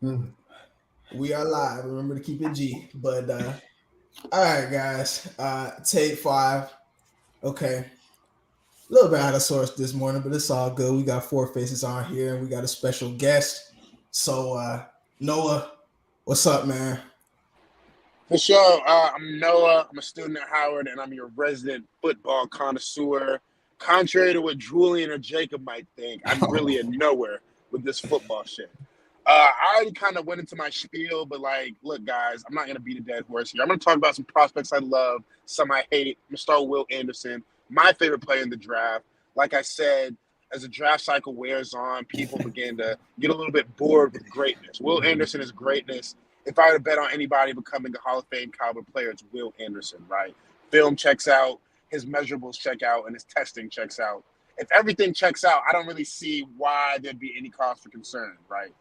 Mm. We are live. Remember to keep it G. But all right, guys. Tape five. Okay. A little bit out of source this morning, but it's all good. We got four faces on here and we got a special guest. So Noah, what's up, man? For sure. I'm Noah. I'm a student at Howard, and I'm your resident football connoisseur. Contrary to what Julian or Jacob might think, I'm really a nowhere with this football shit. I already kind of went into my spiel, but look, guys, I'm not gonna beat a dead horse here. I'm gonna talk about some prospects I love, some I hate. I'm gonna start with Will Anderson, my favorite player in the draft. Like I said, as the draft cycle wears on, people begin to get a little bit bored with greatness. Will Anderson is greatness. If I were to bet on anybody becoming a Hall of Fame caliber player, it's Will Anderson, right? Film checks out, his measurables check out, and his testing checks out. If everything checks out, I don't really see why there'd be any cause for concern, right?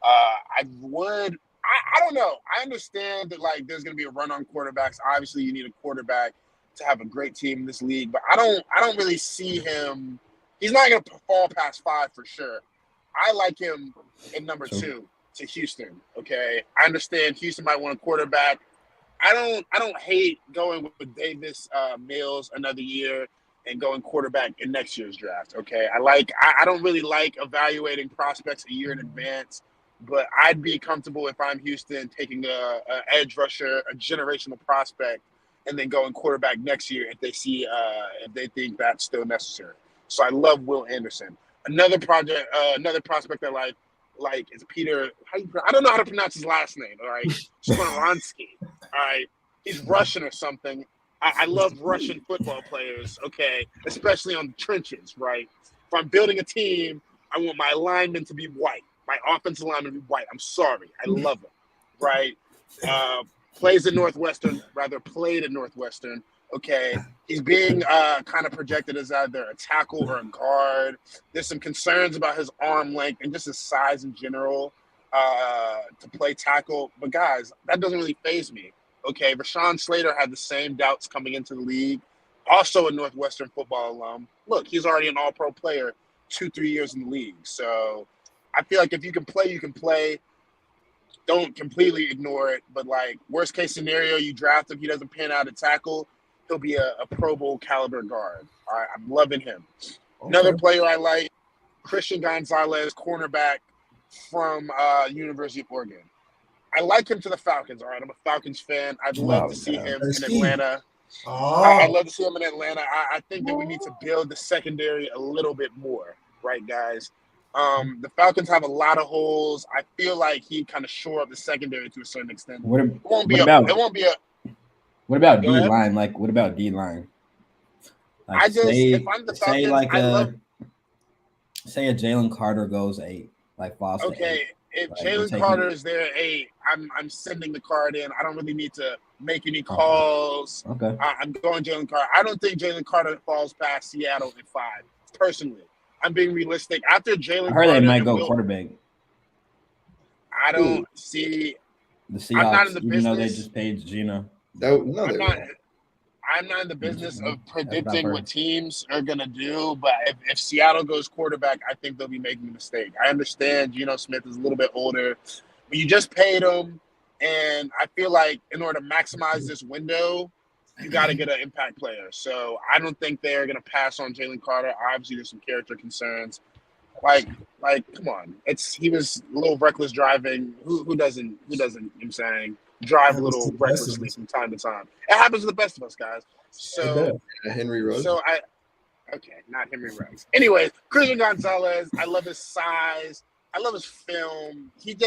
I don't know. I understand that there's going to be a run on quarterbacks. Obviously, you need a quarterback to have a great team in this league, but I don't really see him. He's not going to fall past 5 for sure. I like him in number 2 to Houston. Okay, I understand Houston might want a quarterback. I don't hate going with Davis Mills another year and going quarterback in next year's draft. Okay, I don't really like evaluating prospects a year in advance, but I'd be comfortable if I'm Houston taking a edge rusher, a generational prospect, and then going quarterback next year if they think that's still necessary. So I love Will Anderson. Another prospect I like is Peter. I don't know how to pronounce his last name. All right, Skoronsky. All right, he's Russian or something. I love Russian football players. Okay, especially on the trenches. Right. If I'm building a team, I want my linemen to be white. My offensive linemen to be white. I'm sorry, I love him. Right. Uh, Plays at Northwestern. Rather played at Northwestern. Okay, he's being kind of projected as either a tackle or a guard. There's some concerns about his arm length and just his size in general to play tackle. But guys, that doesn't really faze me. Okay, Rashawn Slater had the same doubts coming into the league. Also a Northwestern football alum. Look, he's already an all-pro player 2-3 years in the league. So I feel like if you can play, you can play. Don't completely ignore it. But worst case scenario, you draft him, he doesn't pan out at tackle, he'll be a Pro Bowl caliber guard. All right, I'm loving him. Okay. Another player I like, Christian Gonzalez, cornerback from University of Oregon. I like him to the Falcons. All right, I'm a Falcons fan. I'd love to see him Let's in see. Atlanta. I'd Oh. love to see him in Atlanta. I think that we need to build the secondary a little bit more, right, guys? The Falcons have a lot of holes. I feel like he kind of shore up the secondary to a certain extent. What It won't be what a. about It won't be a. what about Go D ahead. line? What about D line? Like If say I'm the say Falcons, like I love. a say a Jalen Carter goes 8, like falls to 8. Okay, if Like we're Jalen Carter taking. is there at 8, I'm sending the card in. I don't really need to make any Okay. calls. Okay. I'm going Jalen Carter. I don't think Jalen Carter falls past Seattle at 5. Personally, I'm being realistic. After I Jalen heard they Carter might and go Will, quarterback. I don't see. The I'm not in Seahawks, the even though they business. just paid Gino. No, I'm they not. won't. I'm not in the business of That's what I've predicting what heard. teams are gonna do, but if Seattle goes quarterback, I think they'll be making a mistake. I understand Geno Smith is a little bit older, but you just paid him, and I feel like in order to maximize this window, you got to get an impact player. So I don't think they're gonna pass on Jalen Carter. Obviously, there's some character concerns. Like, come on, he was a little reckless driving. Who doesn't? You know what I'm saying, drive a Happens to little the best of recklessly us. from time to time. It happens to the best of us, guys. It does. So, Henry Ruggs. so I okay, not Henry Ruggs. Anyways, Christian Gonzalez, I love his size. I love his film. He's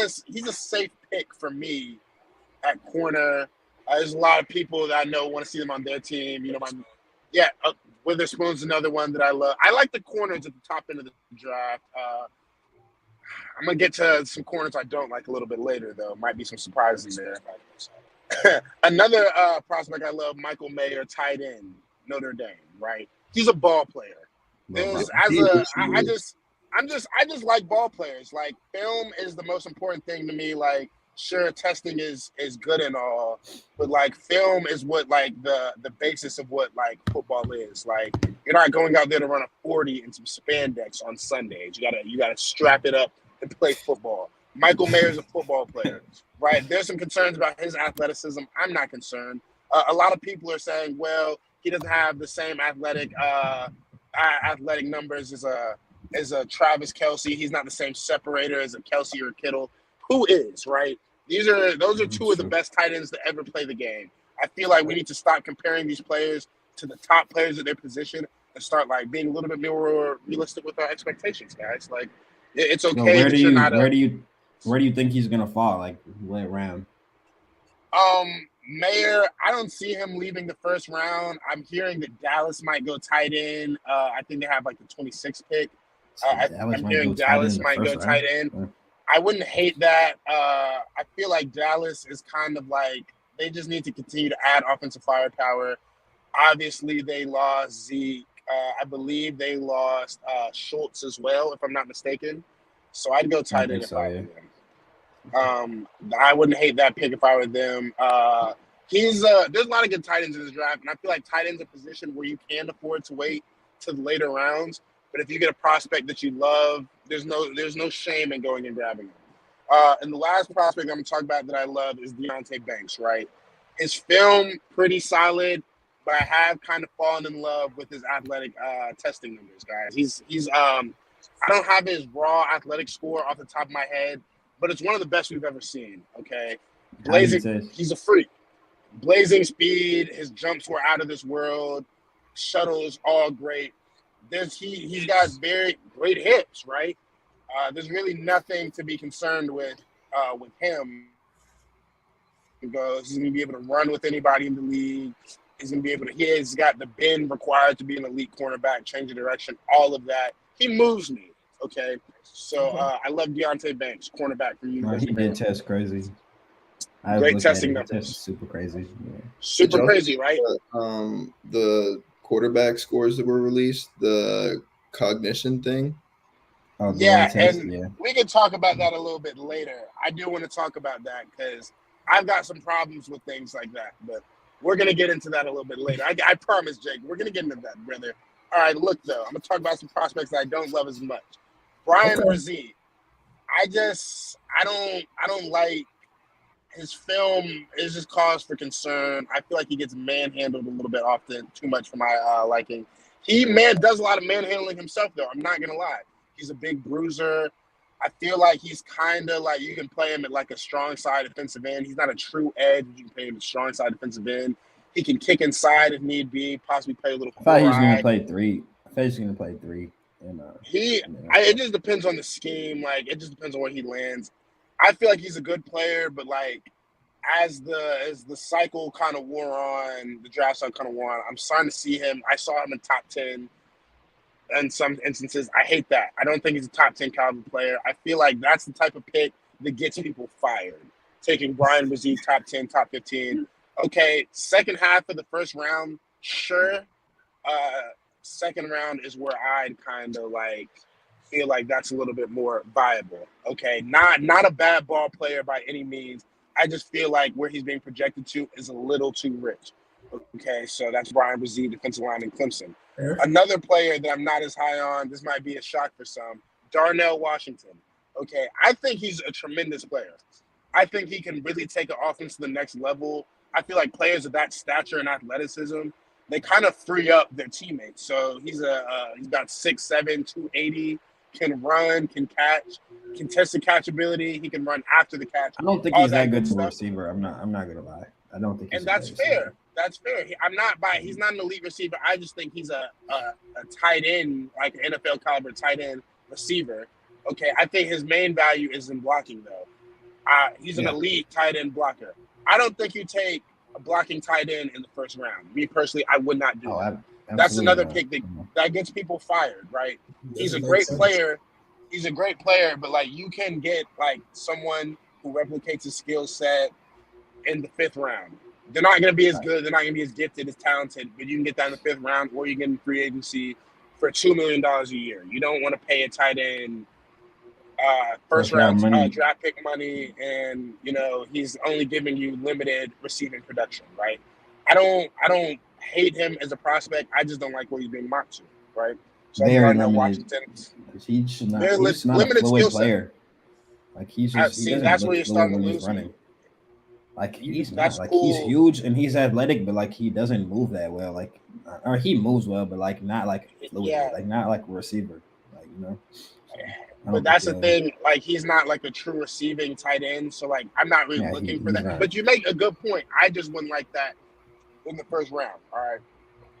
a safe pick for me at corner. There's a lot of people that I know want to see them on their team. Yeah, Witherspoon's another one that I love. I like the corners at the top end of the draft. I'm gonna get to some corners I don't like a little bit later, though. Might be some surprises there. Another prospect I love, Michael Mayer, tight end, Notre Dame. Right, he's a ball player. Love There's Michael. as He a is. He I is. just I just like ball players. Like film is the most important thing to me. Like sure, testing is good and all, but film is what the basis of what football is. Like you're not going out there to run a 40 in some spandex on Sundays. You gotta strap it up and play football. Michael Mayer's a football player, right? There's some concerns about his athleticism. I'm not concerned. A lot of people are saying, well, he doesn't have the same athletic numbers as a Travis Kelce. He's not the same separator as a Kelce or Kittle. Who is, right? Those are two of the best tight ends to ever play the game. I feel like we need to stop comparing these players to the top players at their position and start like being a little bit more realistic with our expectations, guys. Like it's So okay that you're not where do you think he's gonna fall? Like what round? Mayer, I don't see him leaving the first round. I'm hearing that Dallas might go tight end. I think they have like the 26th pick. I'm hearing Dallas might go tight end. Yeah. I wouldn't hate that. I feel like Dallas is kind of like they just need to continue to add offensive firepower. Obviously, they lost Zeke. I believe they lost Schultz as well, if I'm not mistaken. So I'd go tight end if I were them. I wouldn't hate that pick if I were them. There's a lot of good tight ends in this draft, and I feel like tight end's a position where you can afford to wait to the later rounds. But if you get a prospect that you love, there's no shame in going and grabbing him. And the last prospect I'm going to talk about that I love is Deonte Banks, right? His film, pretty solid, but I have kind of fallen in love with his athletic testing numbers, guys. I don't have his raw athletic score off the top of my head, but it's one of the best we've ever seen, okay? He's a freak. Blazing speed, his jumps were out of this world, shuttles, all great. He's got very great hips, right? There's really nothing to be concerned with him. Because he's going to be able to run with anybody in the league. He's got the bend required to be an elite cornerback, change of direction, all of that. He moves me, okay? So I love Deonte Banks, cornerback from University. He did test crazy. Great testing numbers. Super crazy. Yeah. Super crazy, right? The quarterback scores that were released, the cognition thing. We can talk about that a little bit later. I do want to talk about that because I've got some problems with things like that, but we're going to get into that a little bit later. I promise, Jake, we're going to get into that, brother. All right, look, though, I'm going to talk about some prospects that I don't love as much. Brian Brzee. I don't like his film is just cause for concern. I feel like he gets manhandled a little bit often, too much for my liking. He does a lot of manhandling himself, though. I'm not going to lie. He's a big bruiser. I feel like he's kind of like you can play him at like a strong side defensive end. He's not a true edge. You can play him at strong side defensive end. He can kick inside if need be, possibly play a little. I thought he was going to play three. And, it just depends on the scheme. Like it just depends on where he lands. I feel like he's a good player, but like as the cycle kind of wore on, the draft cycle kind of wore on, I'm starting to see him. I saw him in top 10 in some instances. I hate that. I don't think he's a top 10 caliber player. I feel like that's the type of pick that gets people fired. Taking Brian Brzee top 10, top 15. Okay, second half of the first round, sure. Second round is where I'd kind of like feel like that's a little bit more viable. Okay, not a bad ball player by any means. I just feel like where he's being projected to is a little too rich. Okay, so that's Brian Brzee, defensive line in Clemson. Yeah. Another player that I'm not as high on, this might be a shock for some, Darnell Washington. Okay, I think he's a tremendous player. I think he can really take an offense to the next level. I feel like players of that stature and athleticism, they kind of free up their teammates. So he's got 6'7", 280, can run, can catch, contested catch ability. He can run after the catch. I don't think he's that good of a receiver. I'm not gonna lie. I don't think. And that's fair. That's fair. He's not an elite receiver. I just think he's a tight end, like an NFL caliber tight end receiver. Okay, I think his main value is in blocking though. He's an elite tight end blocker. I don't think you take a blocking tight end in the first round. Me personally, I would not do that. That's another pick that gets people fired, right? He's a great player. He's a great player, but like you can get like someone who replicates his skill set in the fifth round. They're not going to be as good. They're not going to be as gifted, as talented, but you can get that in the fifth round, or you get in free agency for $2 million a year. You don't want to pay a tight end first round draft pick money, and he's only giving you limited receiving production, right? I don't hate him as a prospect. I just don't like what he's being mocked to, right? So Washington. He should not. He's not a fluid player. Like he doesn't that's look where you're fluid starting when to he's lose me. running. Like he's not That's like he's cool. huge and he's athletic, but like he doesn't move that well. Like or he moves well, but like not like Yeah, fluidly, like not like a receiver. Like I but don't think that's the thing. Like he's not like a true receiving tight end. So like I'm not really yeah looking for he's that. not. But you make a good point. I just wouldn't like that in the first round. All right.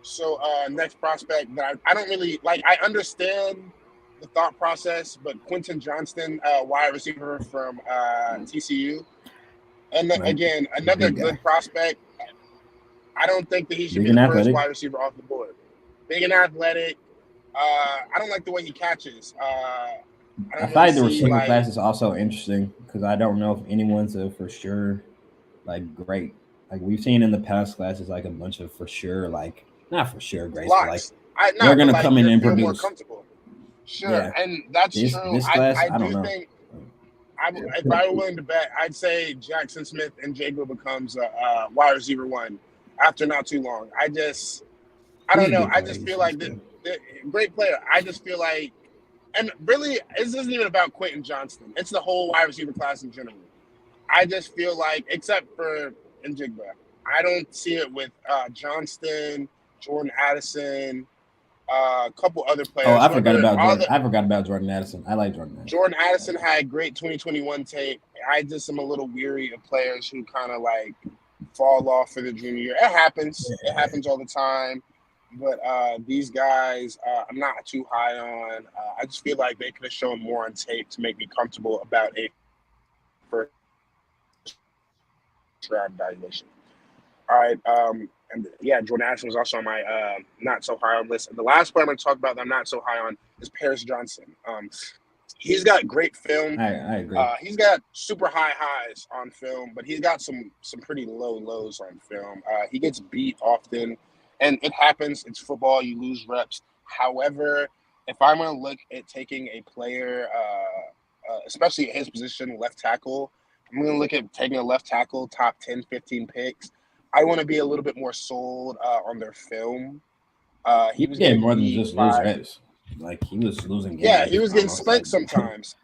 So next prospect that I don't really like. I understand the thought process, but Quentin Johnston, wide receiver from TCU, and Like again another big guy, good prospect. I don't think that he should big be and the first athletic. wide receiver off the board. Big and athletic. I don't like the way he catches. I I don't feel really like the see receiver like class is also interesting because I don't know if anyone's a for sure like great. Like we've seen in the past classes, like a bunch of for sure, like not for sure greats, but like lots. I they're not, but gonna like come in you and feel more produce. comfortable. Sure, Yeah, and that's true. this class, I I don't do know. think if I were willing to bet, I'd say Jackson Smith and Jago becomes a wide receiver one after not too long. I He's don't a know. good I player. just He's, feel he's like good. the great player. I just feel like, and really, this isn't even about Quentin Johnston. It's the whole wide receiver class in general. I just feel like, except for Njigba, I don't see it with Johnston, Jordan Addison, a couple other Oh, players. I Who are forgot better? about Jordan. I forgot about Jordan Addison. I like Jordan Addison. Jordan Addison had great 2021 tape. I just am a little weary of players who kind of like fall off for the junior year. It happens. It happens all the time. But these guys, I'm not too high on. I just feel like they could have shown more on tape to make me comfortable about a first round evaluation. All right. And yeah, Jordan Addison was also on my not so high on list. The last player I'm going to talk about that I'm not so high on is Paris Johnson. He's got great film. I agree. He's got super high highs on film, but he's got some pretty low lows on film. He gets beat often, and it happens. It's football. You lose reps. However, if I'm going to look at taking a player, especially at his position, left tackle, I'm going to look at taking a left tackle, top 10, 15 picks. I want to be a little bit more sold on their film. He was did getting more than beat just lose by reps. Like he was losing games. yeah, he was getting almost, like, spanked sometimes.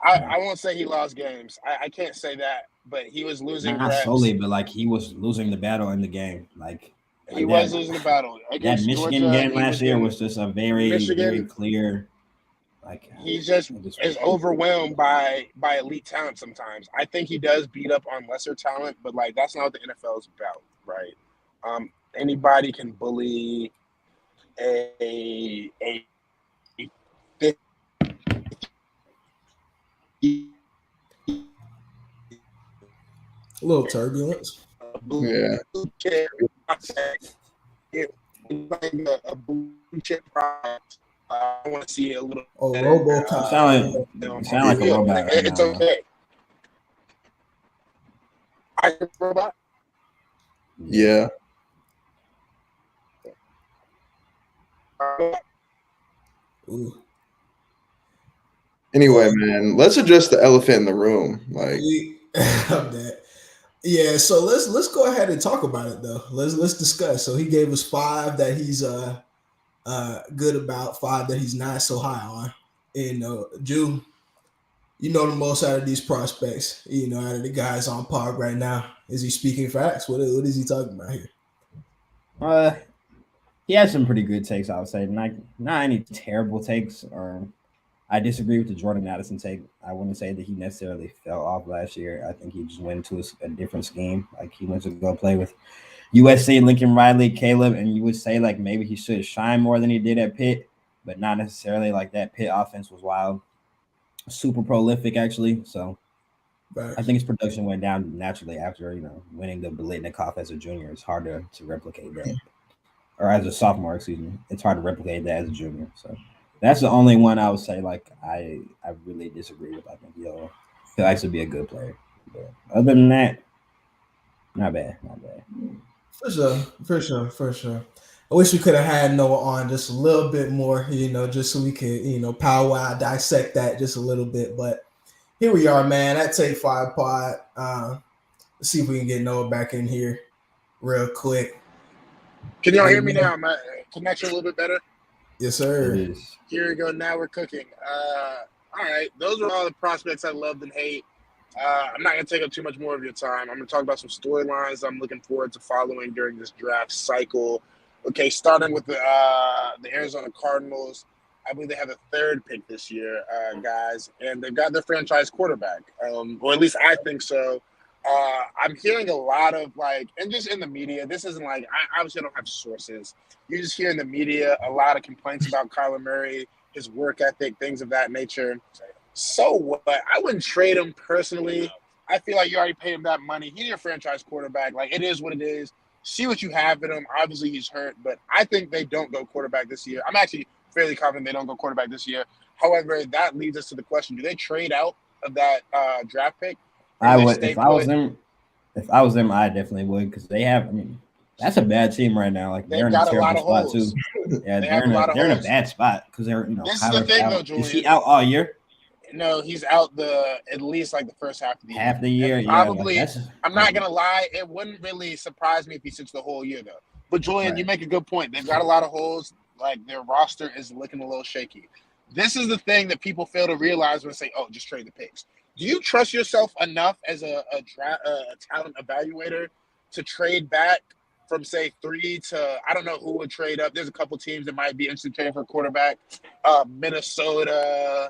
I won't say he lost games. I can't say that, but he was losing not reps. solely, but like he was losing the battle in the game. Like He was that losing the battle that against Michigan Georgia. game He was last year getting was just a very Michigan. clear. Like He just it is overwhelmed by elite talent sometimes. I think he does beat up on lesser talent, but like that's not what the NFL is about, right? Anybody can bully a A little turbulence. Yeah. A blue chip product. I want to see a little Oh, better. RoboCop. You sound like a Yeah, robot right it's now. okay. I can robot. Yeah. Ooh. Anyway, man, let's address the elephant in the room. Like, I'm dead. Yeah, so let's go ahead and talk about it though. Let's discuss. So he gave us 5 that he's good about, 5 that he's not so high on. And Jew, you know the most out of these prospects, out of the guys on pod right now. Is he speaking facts? What is he talking about here? He has some pretty good takes, I would say. Not any terrible takes. Or I disagree with the Jordan Addison take. I wouldn't say that he necessarily fell off last year. I think he just went into a different scheme. Like he went to go play with USC, Lincoln Riley, Caleb, and you would say like maybe he should shine more than he did at Pitt, but not necessarily. Like that Pitt offense was wild, super prolific actually. So Right. I think his production went down naturally after winning the Biletnikoff as a junior. It's hard to replicate that, or as a sophomore, excuse me. It's hard to replicate that as a junior. So that's the only one I would say like I really disagree with. I think he'll actually be a good player. But other than that, not bad. For sure. I wish we could have had Noah on just a little bit more, just so we could, powwow, dissect that just a little bit. But here we are, man. That Take 5 pod. Let's see if we can get Noah back in here real quick. Can y'all hear me now? My connection a little bit better? Yes, sir. It is. Here we go. Now we're cooking. All right, those are all the prospects I loved and hate. I'm not going to take up too much more of your time. I'm going to talk about some storylines I'm looking forward to following during this draft cycle. Okay, starting with the Arizona Cardinals. I believe they have the third pick this year, guys, and they've got their franchise quarterback, or at least I think so. I'm hearing a lot of and just in the media, this isn't I obviously don't have sources. You just hear in the media a lot of complaints about Kyler Murray, his work ethic, things of that nature. So what? I wouldn't trade him personally. I feel like you already paid him that money. He's your franchise quarterback. It is what it is. See what you have in him. Obviously, he's hurt, but I think they don't go quarterback this year. I'm actually fairly confident they don't go quarterback this year. However, that leads us to the question: do they trade out of that draft pick? I would if I was them. If I was them, I definitely would because they have. I mean, that's a bad team right now. They're in a terrible spot too. Yeah, they're in a bad spot because they're This is the thing, though, Julian. Is he out all year? No, he's out at least the first half of the year. Half the year, and probably. Yeah, I'm not gonna lie; it wouldn't really surprise me if he sits the whole year, though. But Julian, you make a good point. They've got a lot of holes. Their roster is looking a little shaky. This is the thing that people fail to realize when they say, "Oh, just trade the picks." Do you trust yourself enough as a talent evaluator to trade back from say 3 to I don't know who would trade up? There's a couple teams that might be interested in trading for a quarterback. Minnesota.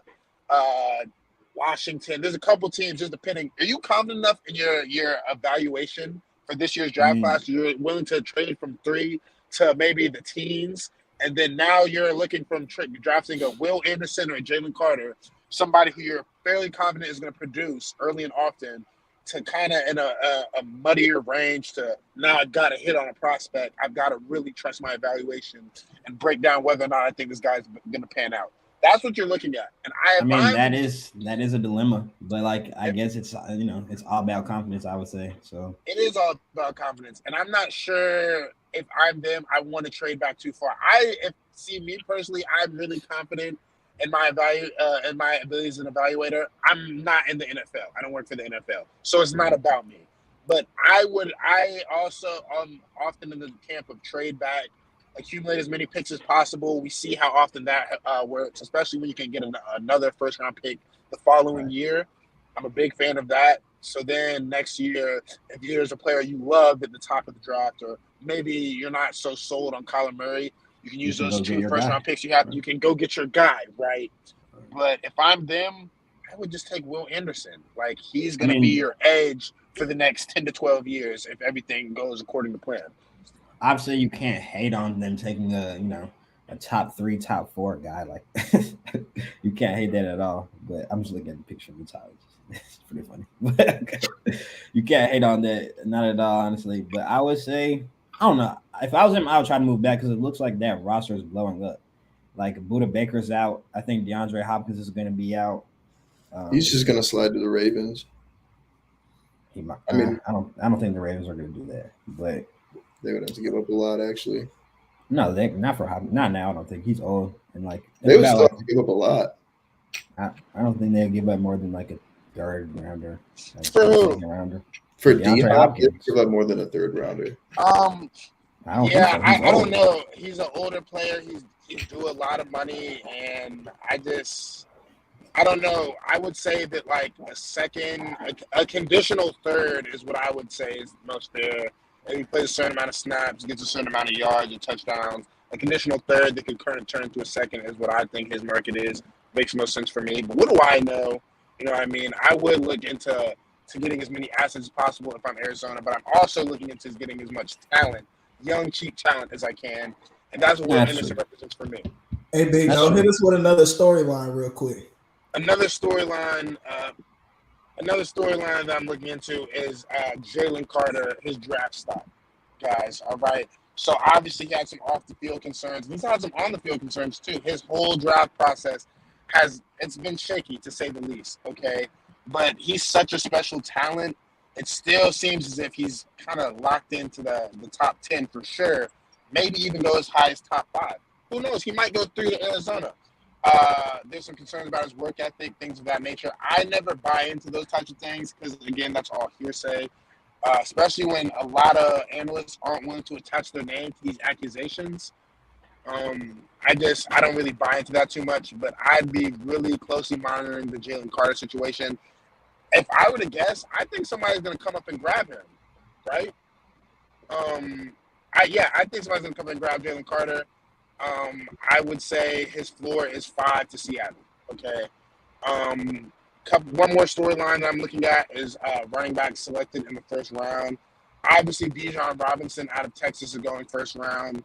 Washington. There's a couple teams just depending. Are you confident enough in your evaluation for this year's draft class? You're willing to trade from 3 to maybe the teens, and then now you're looking from drafting a Will Anderson or a Jalen Carter, somebody who you're fairly confident is going to produce early and often, to kind of in a muddier range to now I've got to hit on a prospect. I've got to really trust my evaluation and break down whether or not I think this guy's going to pan out. That's what you're looking at, and I mean that is a dilemma. But I guess it's it's all about confidence. I would say so. It is all about confidence, and I'm not sure if I'm them. I want to trade back too far. Me personally, I'm really confident in my in my abilities as an evaluator. I'm not in the NFL. I don't work for the NFL, so it's not about me. But I also often in the camp of trade back. Accumulate as many picks as possible. We see how often that works, especially when you can get another first-round pick the following year. I'm a big fan of that. So then next year, if there's a player you love at the top of the draft, or maybe you're not so sold on Kyler Murray, you can use those 2 first-round picks you have. You can go get your guy, right? But if I'm them, I would just take Will Anderson. He's going to be your edge for the next 10 to 12 years if everything goes according to plan. Obviously, you can't hate on them taking a top 3, top 4 guy. You can't hate that at all. But I'm just looking at the picture of the top. It's pretty funny. You can't hate on that, not at all, honestly. But I would say, I don't know. If I was him, I would try to move back because it looks like that roster is blowing up. Buda Baker's out. I think DeAndre Hopkins is going to be out. He's just going to slide to the Ravens. I don't think the Ravens are going to do that, but. They would have to give up a lot, actually. No, they not for Hopkins. Not now. I don't think he's old and they would still have to give up a lot. I don't think they'll give up more than a third rounder. Second rounder. For D-Hop, they give up more than a third rounder. I don't know. He's an older player. He's due a lot of money, and I don't know. I would say that a conditional third is what I would say is most fair. And he plays a certain amount of snaps, gets a certain amount of yards and touchdowns. A conditional third that could turn into a second is what I think his market is. Makes no sense for me. But what do I know? You know what I mean? I would look into getting as many assets as possible if I'm Arizona, but I'm also looking into getting as much talent, young, cheap talent as I can. And that's what Will Anderson represents for me. Hey, Big Dog, hit us with another storyline real quick. Another storyline that I'm looking into is Jalen Carter, his draft stock, guys. All right. So obviously he had some off the field concerns. He's had some on the field concerns too. His whole draft process it's been shaky to say the least. Okay. But he's such a special talent. It still seems as if he's kind of locked into the top 10 for sure. Maybe even go as high as top 5. Who knows? He might go through to Arizona. There's some concerns about his work ethic, things of that nature. I never buy into those types of things because, again, that's all hearsay, especially when a lot of analysts aren't willing to attach their name to these accusations. I don't really buy into that too much, but I'd be really closely monitoring the Jalen Carter situation. If I were to guess, I think somebody's going to come up and grab him, right? I think somebody's going to come up and grab Jalen Carter. I would say his floor is 5 to Seattle. Okay. One more storyline that I'm looking at is running back selected in the first round. Obviously, Bijan Robinson out of Texas is going first round.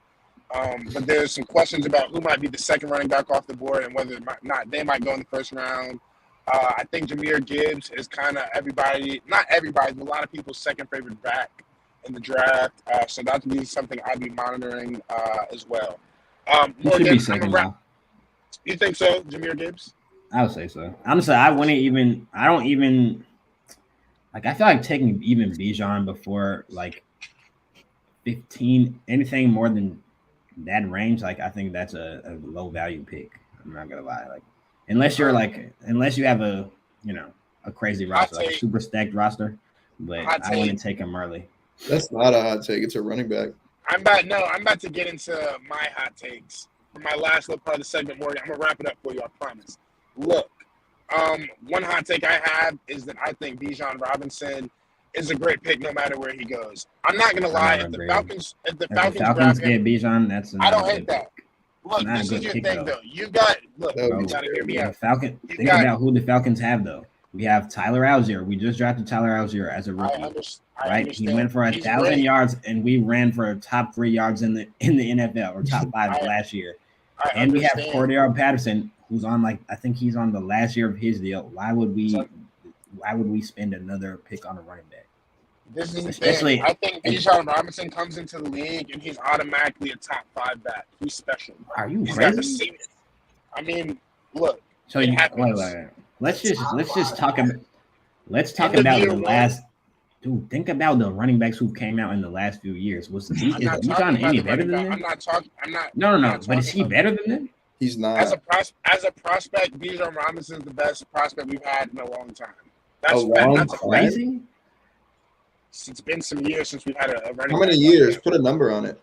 But there's some questions about who might be the second running back off the board and whether they might go in the first round. I think Jahmyr Gibbs is kind of not everybody, but a lot of people's second favorite back in the draft. So that would be something I'd be monitoring as well. He should be second now. You think so, Jahmyr Gibbs? I would say so. Honestly, I don't even like. I feel like taking even Bijan before like 15, anything more than that range, like I think that's a low value pick. I'm not gonna lie. Like unless you have a crazy roster, like a super stacked roster, but I wouldn't take him early. That's not a hot take. It's a running back. I'm about to get into my hot takes for my last little part of the segment, Morgan. I'm gonna wrap it up for you, I promise. Look, one hot take I have is that I think Bijan Robinson is a great pick no matter where he goes. I'm not gonna lie. If the Falcons grab him, get Bijan, that's I don't hate that. Look, this is your thing though. You gotta hear me out. Think about who the Falcons have though. We have Tyler Algier. We just drafted Tyler Algier as a rookie. Right? He went for 1,000 yards, and we ran for top 3 yards in the NFL or top 5 last year. And we have Cordero Patterson, who's on I think he's on the last year of his deal. Why would we spend another pick on a running back? This is especially. I think Bijan Robinson comes into the league and he's automatically a top 5 back. He's special. Are you crazy? I mean, look. So wait. Let's just talk about the last. Dude, think about the running backs who came out in the last few years. Is Bijan any better than them? No. But is he better than them? He's not. As a prospect, Bijan Robinson is the best prospect we've had in a long time. That's crazy. It's been some years since we've had a running back. How many years? Put a number on it.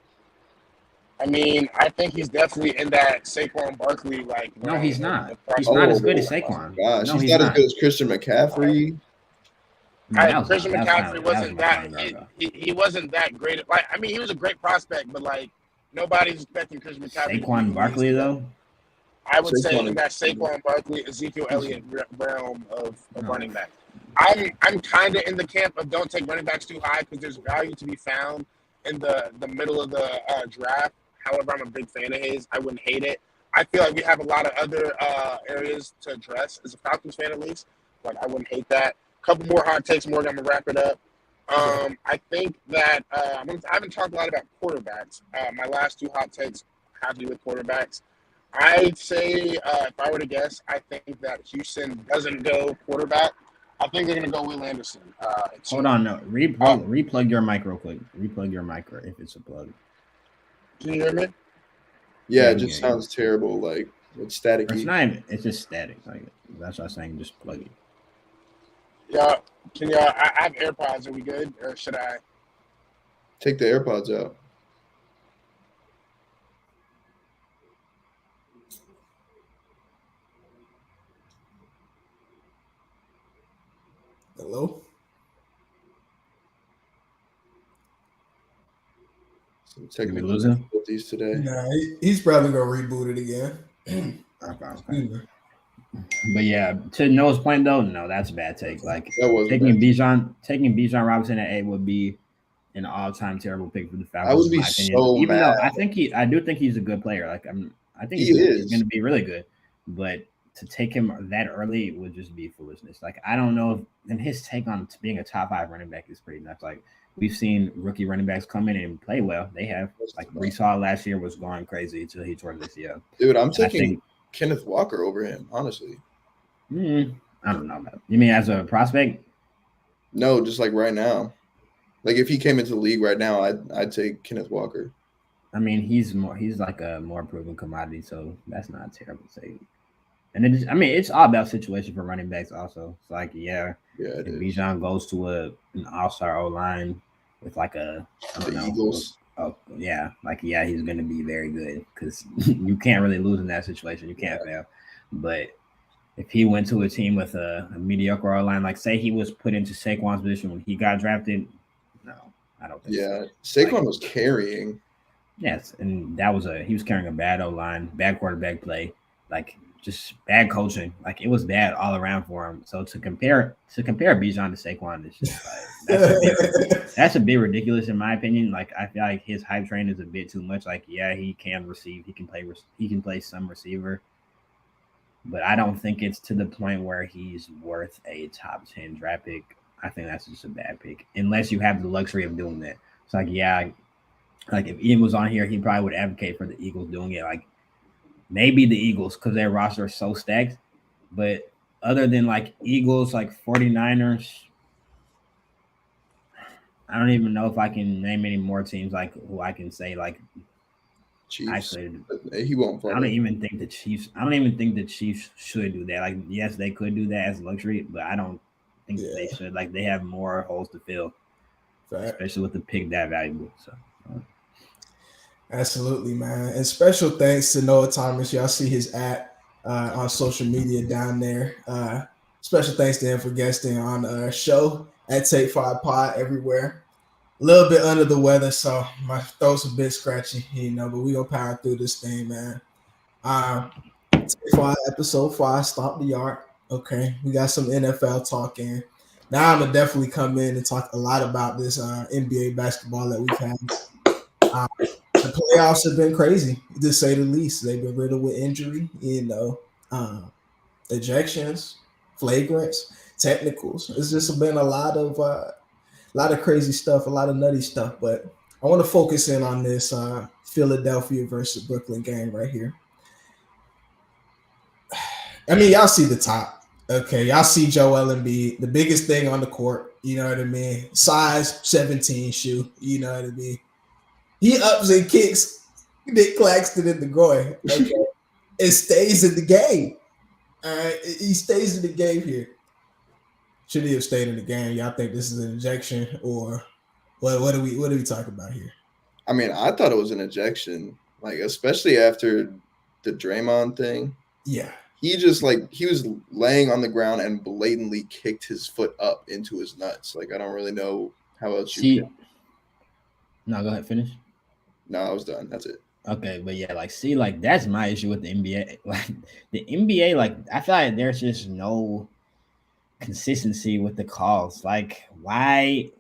I mean, I think he's definitely in that Saquon Barkley No, he's not. He's not as good as Saquon. Gosh, he's not as good as Christian McCaffrey. Christian McCaffrey wasn't that. He wasn't that great. He was a great prospect, but nobody's expecting Christian McCaffrey. Saquon Barkley though. I would say in that Saquon Barkley, Ezekiel Elliott realm of running back. I'm kind of in the camp of don't take running backs too high because there's value to be found in the middle of the draft. However, I'm a big fan of his. I wouldn't hate it. I feel like we have a lot of other areas to address as a Falcons fan, at least. I wouldn't hate that. A couple more hot takes, Morgan. I'm gonna wrap it up. I think that I haven't talked a lot about quarterbacks. My last 2 hot takes have to do with quarterbacks. I'd say if I were to guess, I think that Houston doesn't go quarterback. I think they're gonna go Will Anderson. Hold on, no. Replug your mic real quick. Replug your mic if it's a plug. Can you hear me? Yeah, it just sounds terrible. It's static. It's not even. It's just static. That's what I was saying. Just plug it. Yeah. Can you? I have AirPods. Are we good, or should I take the AirPods out? Hello? Some technical difficulties today. Nah, he's probably gonna reboot it again. Okay. But yeah, to Noah's point though, no, that's a bad take. Taking Bijan Robinson at 8 would be an all-time terrible pick for the Falcons. I would be so even mad. Though I do think he's a good player. I think he's going to be really good. But to take him that early would just be foolishness. I don't know and his take on being a top 5 running back is pretty nuts. We've seen rookie running backs come in and play well. They have. We saw last year was going crazy until he tore this year. Dude, I'm taking Kenneth Walker over him, honestly. I don't know about. You mean as a prospect? No, just right now. If he came into the league right now, I'd take Kenneth Walker. I mean, he's a more proven commodity, so that's not a terrible take. And it's all about situation for running backs also. It's if Bijan goes to an all-star O-line with Eagles. Oh yeah, he's gonna be very good because you can't really lose in that situation. You can't fail. But if he went to a team with a mediocre line, like say he was put into Saquon's position when he got drafted, no, I don't think so. Yeah, Saquon Like was carrying. yes, and that was he was carrying a bad O line, bad quarterback play, like just bad coaching. Like it was bad all around for him. So to compare Bijan to Saquon is just like that's a bit ridiculous in my opinion. Like I feel like his hype train is a bit too much. Like yeah, he can receive, he can play some receiver, but I don't think it's to the point where he's worth a top 10 draft pick. I think that's just a bad pick unless you have the luxury of doing that. It's like yeah, like if Ian was on here, he probably would advocate for the Eagles doing it. Like maybe the Eagles because their roster is so stacked. But other than like Eagles, like 49ers, I don't even know if I can name any more teams like who I can say like Chiefs. isolated. He won't I fall. don't even think the Chiefs. I don't even think the Chiefs should do that. Like, yes, they could do that as a luxury, but I don't think they should. Like, they have more holes to fill, especially with the pick that valuable. So, absolutely, man. And special thanks to Noah Thomas. Y'all see his on social media down there. Special thanks to him for guesting on our show at Take 5 Pod everywhere. A little bit under the weather, so my throat's a bit scratchy, but we gonna power through this thing, man. Take 5, episode 5, Stomp the Yard. Okay, we got some NFL talking. Now I'm gonna definitely come in and talk a lot about this NBA basketball that we've had. The playoffs have been crazy, to say the least. They've been riddled with injury, ejections, flagrants, technicals. It's just been a lot of crazy stuff, a lot of nutty stuff. But I want to focus in on this Philadelphia versus Brooklyn game right here. I mean, y'all see the top. Okay, y'all see Joel Embiid, the biggest thing on the court. You know what I mean? Size 17 shoe. You know what I mean? He ups and kicks Nick Claxton in the groin. Okay, it stays in the game. All right, he stays in the game here. Should he have stayed in the game? Y'all think this is an ejection or what are we talking about here? I mean, I thought it was an ejection, like especially after the Draymond thing. Yeah. He was laying on the ground and blatantly kicked his foot up into his nuts. Like I don't really know how else you can. No, go ahead, finish. No, I was done. That's it. Okay, but yeah, like that's my issue with the NBA. Like the NBA, like I feel like there's just no consistency with the calls. Like why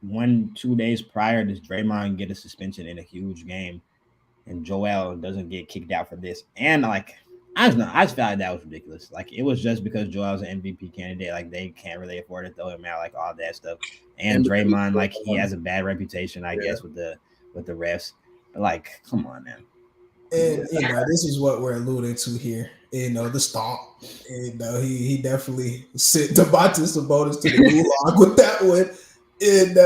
1-2 days prior does Draymond get a suspension in a huge game and Joel doesn't get kicked out for this? And like I just felt like that was ridiculous. Like it was just because Joel's an MVP candidate, like they can't really afford to throw him out, like all that stuff. And Draymond, like he has a bad reputation, I guess, with the refs. But like, come on, man. And this is what we're alluding to here. The stomp. He definitely sent Domantas Sabonis to the gulag with that one. And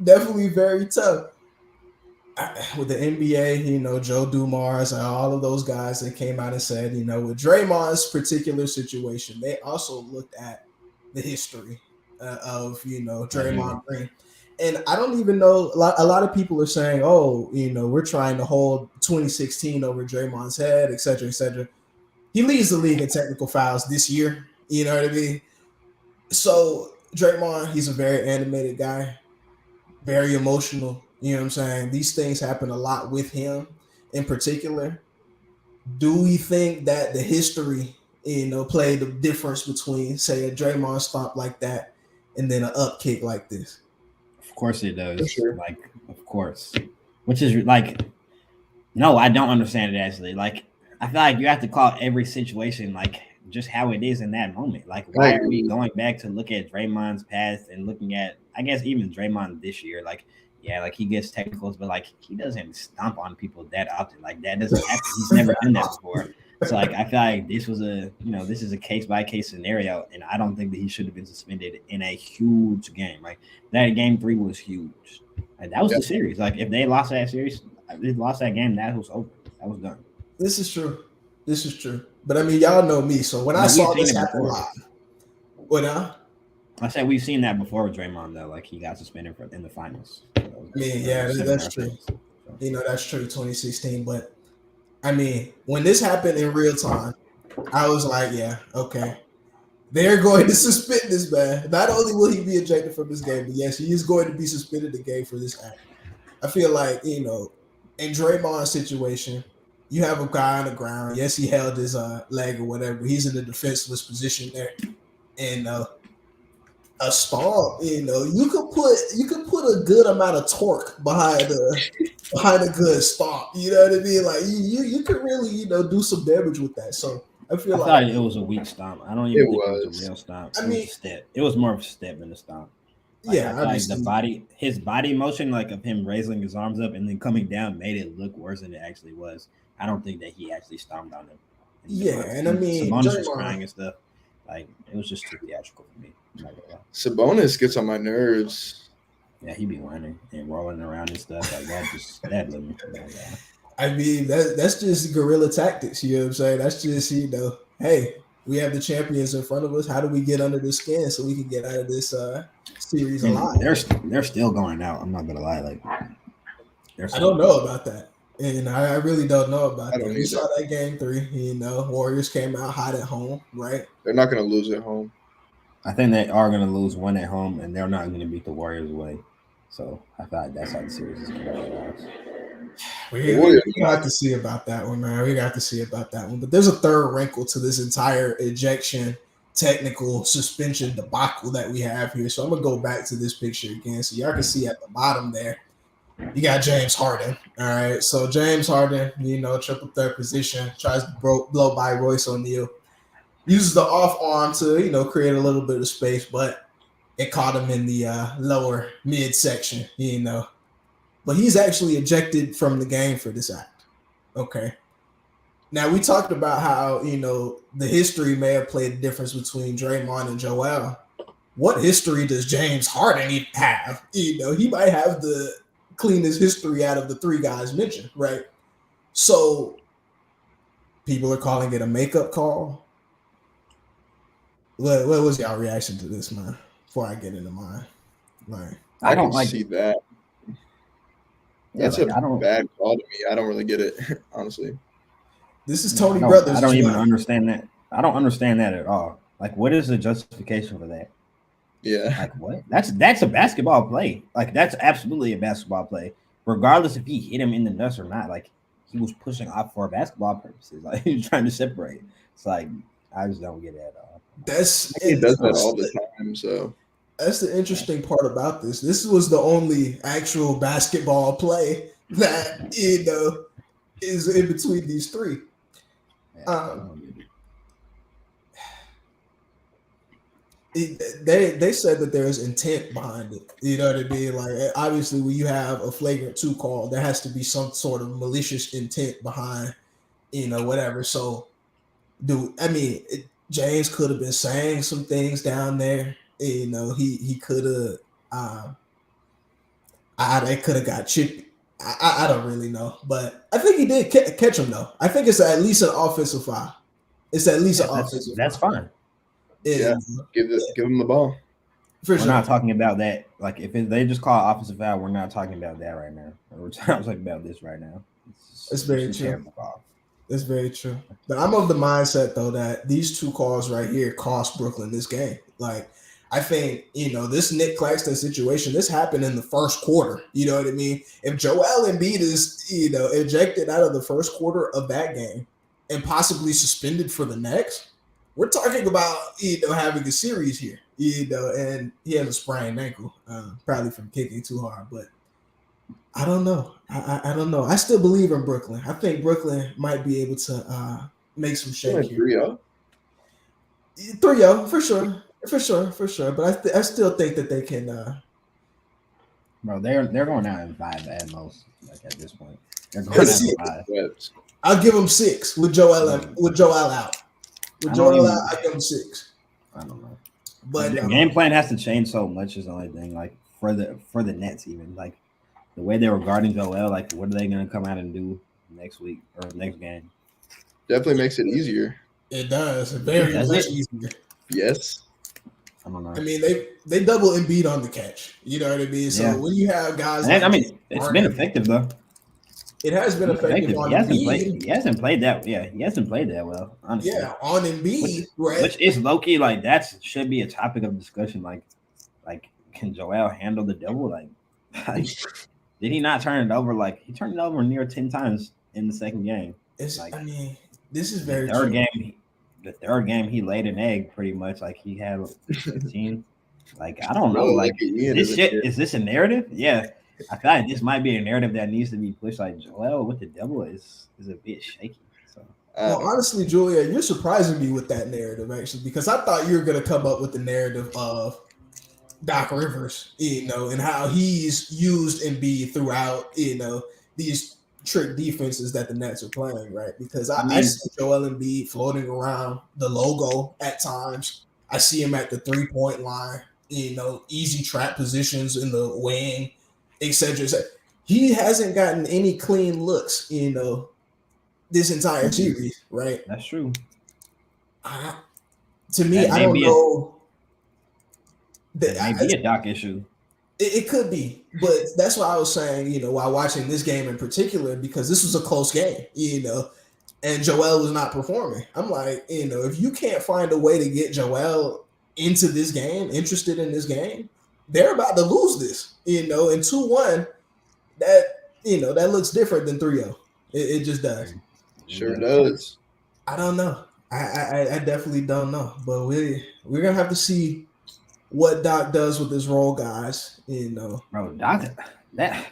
definitely very tough. With the NBA, Joe Dumars and all of those guys that came out and said, with Draymond's particular situation, they also looked at the history of, Draymond Green. And I don't even know, a lot of people are saying, oh, we're trying to hold 2016 over Draymond's head, et cetera, et cetera. He leads the league in technical fouls this year. You know what I mean? So Draymond, he's a very animated guy, very emotional. You know what I'm saying? These things happen a lot with him in particular. Do we think that the history, played the difference between, say, a Draymond stomp like that and then an up kick like this? Of course it does. Sure. Like, of course. Which is like, no, I don't understand it actually. Like, I feel like you have to call every situation like just how it is in that moment. Like, why are we going back to look at Draymond's past and looking at, I guess, even Draymond this year? Like, yeah, like he gets technicals, but like he doesn't stomp on people that often. Like that doesn't happen. He's never done that before. So like I feel like this is a case by case scenario, and I don't think that he should have been suspended in a huge game. Like that game 3 was huge. Like, that was the series. Like if they lost that series, they lost that game, that was over. That was done. This is true. But I mean, y'all know me, so when I saw this happen live, what now? I said we've seen that before with Draymond though. Like he got suspended in the finals. I mean, yeah, that's true. So. That's true. 2016, but I mean, when this happened in real time, I was like, yeah, okay. They're going to suspend this man. Not only will he be ejected from this game, but yes, he is going to be suspended the game for this act. I feel like, in Draymond's situation, you have a guy on the ground. Yes, he held his leg or whatever. He's in a defenseless position there. And a Stomp, you could put a good amount of torque behind a good Stomp. You know what I mean? Like you could really, do some damage with that. So I thought it was a weak stomp. I don't even think it was a real stomp. I mean, was a step. It was more of a step than a stomp. Like, yeah, I like his body motion, like of him raising his arms up and then coming down, made it look worse than it actually was. I don't think that he actually stomped on him. And I mean, Sabonis was crying and stuff. Like it was just too theatrical for me. Sabonis gets on my nerves. Yeah, he be whining and rolling around and stuff like that. That blew me. I mean, that's just guerrilla tactics. You know what I'm saying? That's just, hey, we have the champions in front of us. How do we get under the skin so we can get out of this series alive? They're still going out. I'm not gonna lie. Like, I don't know about that. And I really don't know about that. We saw that game 3. Warriors came out hot at home, right? They're not going to lose at home. I think they are going to lose one at home, and they're not going to beat the Warriors away. So I thought that's how the series is going to go. We got to see about that one, man. We got to see about that one. But there's a third wrinkle to this entire ejection, technical suspension debacle that we have here. So I'm going to go back to this picture again so y'all can see at the bottom there. You got James Harden. All right. So James Harden, triple threat position, tries to blow by Royce O'Neal. Uses the off arm to, create a little bit of space, but it caught him in the lower midsection, But he's actually ejected from the game for this act. Okay. Now, we talked about how, the history may have played a difference between Draymond and Joel. What history does James Harden even have? He might have the cleanest history out of the 3 guys mentioned, right? So people are calling it a makeup call. What was y'all reaction to this, man? Before I get into mine, like I don't see that. That's a bad call to me. I don't really get it, honestly. This is Tony Brothers. I don't even understand that. I don't understand that at all. Like, what is the justification for that? Yeah. Like, what? That's a basketball play. Like, that's absolutely a basketball play. Regardless if he hit him in the nuts or not. Like, he was pushing off for basketball purposes. Like, he was trying to separate. It's like, I just don't get it at all. He does that all the time, so. That's the interesting part about this. This was the only actual basketball play that, is in between these 3. They said that there is intent behind it. You know what I mean? Like, obviously, when you have a flagrant 2 call, there has to be some sort of malicious intent behind, whatever. So, James could have been saying some things down there. He could have. They could have got chippy. I don't really know, but I think he did catch him though. I think it's at least an offensive foul. It's at least an offensive. That's fine. Yeah, give him the ball. We're not talking about that. Like, if they just call it offensive foul, we're not talking about that right now. We're talking about this right now. It's very true. It's very true. But I'm of the mindset though that these 2 calls right here cost Brooklyn this game. Like, I think, this Nick Claxton situation, this happened in the first quarter. You know what I mean? If Joel Embiid is, ejected out of the first quarter of that game and possibly suspended for the next, we're talking about, having a series here, and he has a sprained ankle, probably from kicking too hard. But I don't know. I don't know. I still believe in Brooklyn. I think Brooklyn might be able to make some shake here. 3-0? 3-0, for sure. For sure. But I still think that they can. Bro, they're going out in 5 at most. Like, at this point, they're going out in 5. I'll give them 6 with Joel out. With Joel out, I give them 6. I don't know. But the game plan has to change so much. Is the only thing. Like, for the Nets, even like the way they were guarding Joel. Like, what are they going to come out and do next week or next game? Definitely makes it easier. It does. Very much easier. Yes. I don't know. I mean, they double Embiid on the catch. You know what I mean? So Yeah. when you have guys And like I mean, it's been effective though. it has been effective on He hasn't played. Embiid. He hasn't played that. Yeah, he hasn't played that well. Honestly, Yeah, on Embiid, right? which is low key like that should be a topic of discussion. Like can Joel handle the double? Like, did he not turn it over? Like he turned it over near 10 times in the second game. Like, I mean, this is the very third true. game. The third game he laid an egg pretty much. Like he had 15. Like I don't know. Like is this a narrative? Yeah. I feel like this might be a narrative that needs to be pushed. Like Joel with the double is a bit shaky. So well, honestly, Julia, you're surprising me with that narrative actually, because I thought you were gonna come up with the narrative of Doc Rivers, and how he's used Embiid throughout, these trick defenses that the Nets are playing, right? Because I see Joel Embiid floating around the logo at times. I see him at the 3-point line, easy trap positions in the wing, etc. He hasn't gotten any clean looks, this entire series, right? that's true. To me, I don't know. That may be a Doc issue. It could be, but that's why I was saying, while watching this game in particular, because this was a close game, and Joel was not performing. I'm like, if you can't find a way to get Joel into this game, interested in this game, they're about to lose this, and 2-1, that looks different than 3-0. It just does. Sure does. I don't know. I definitely don't know, but we're gonna have to see what Doc does with his role guys, Bro, Doc, that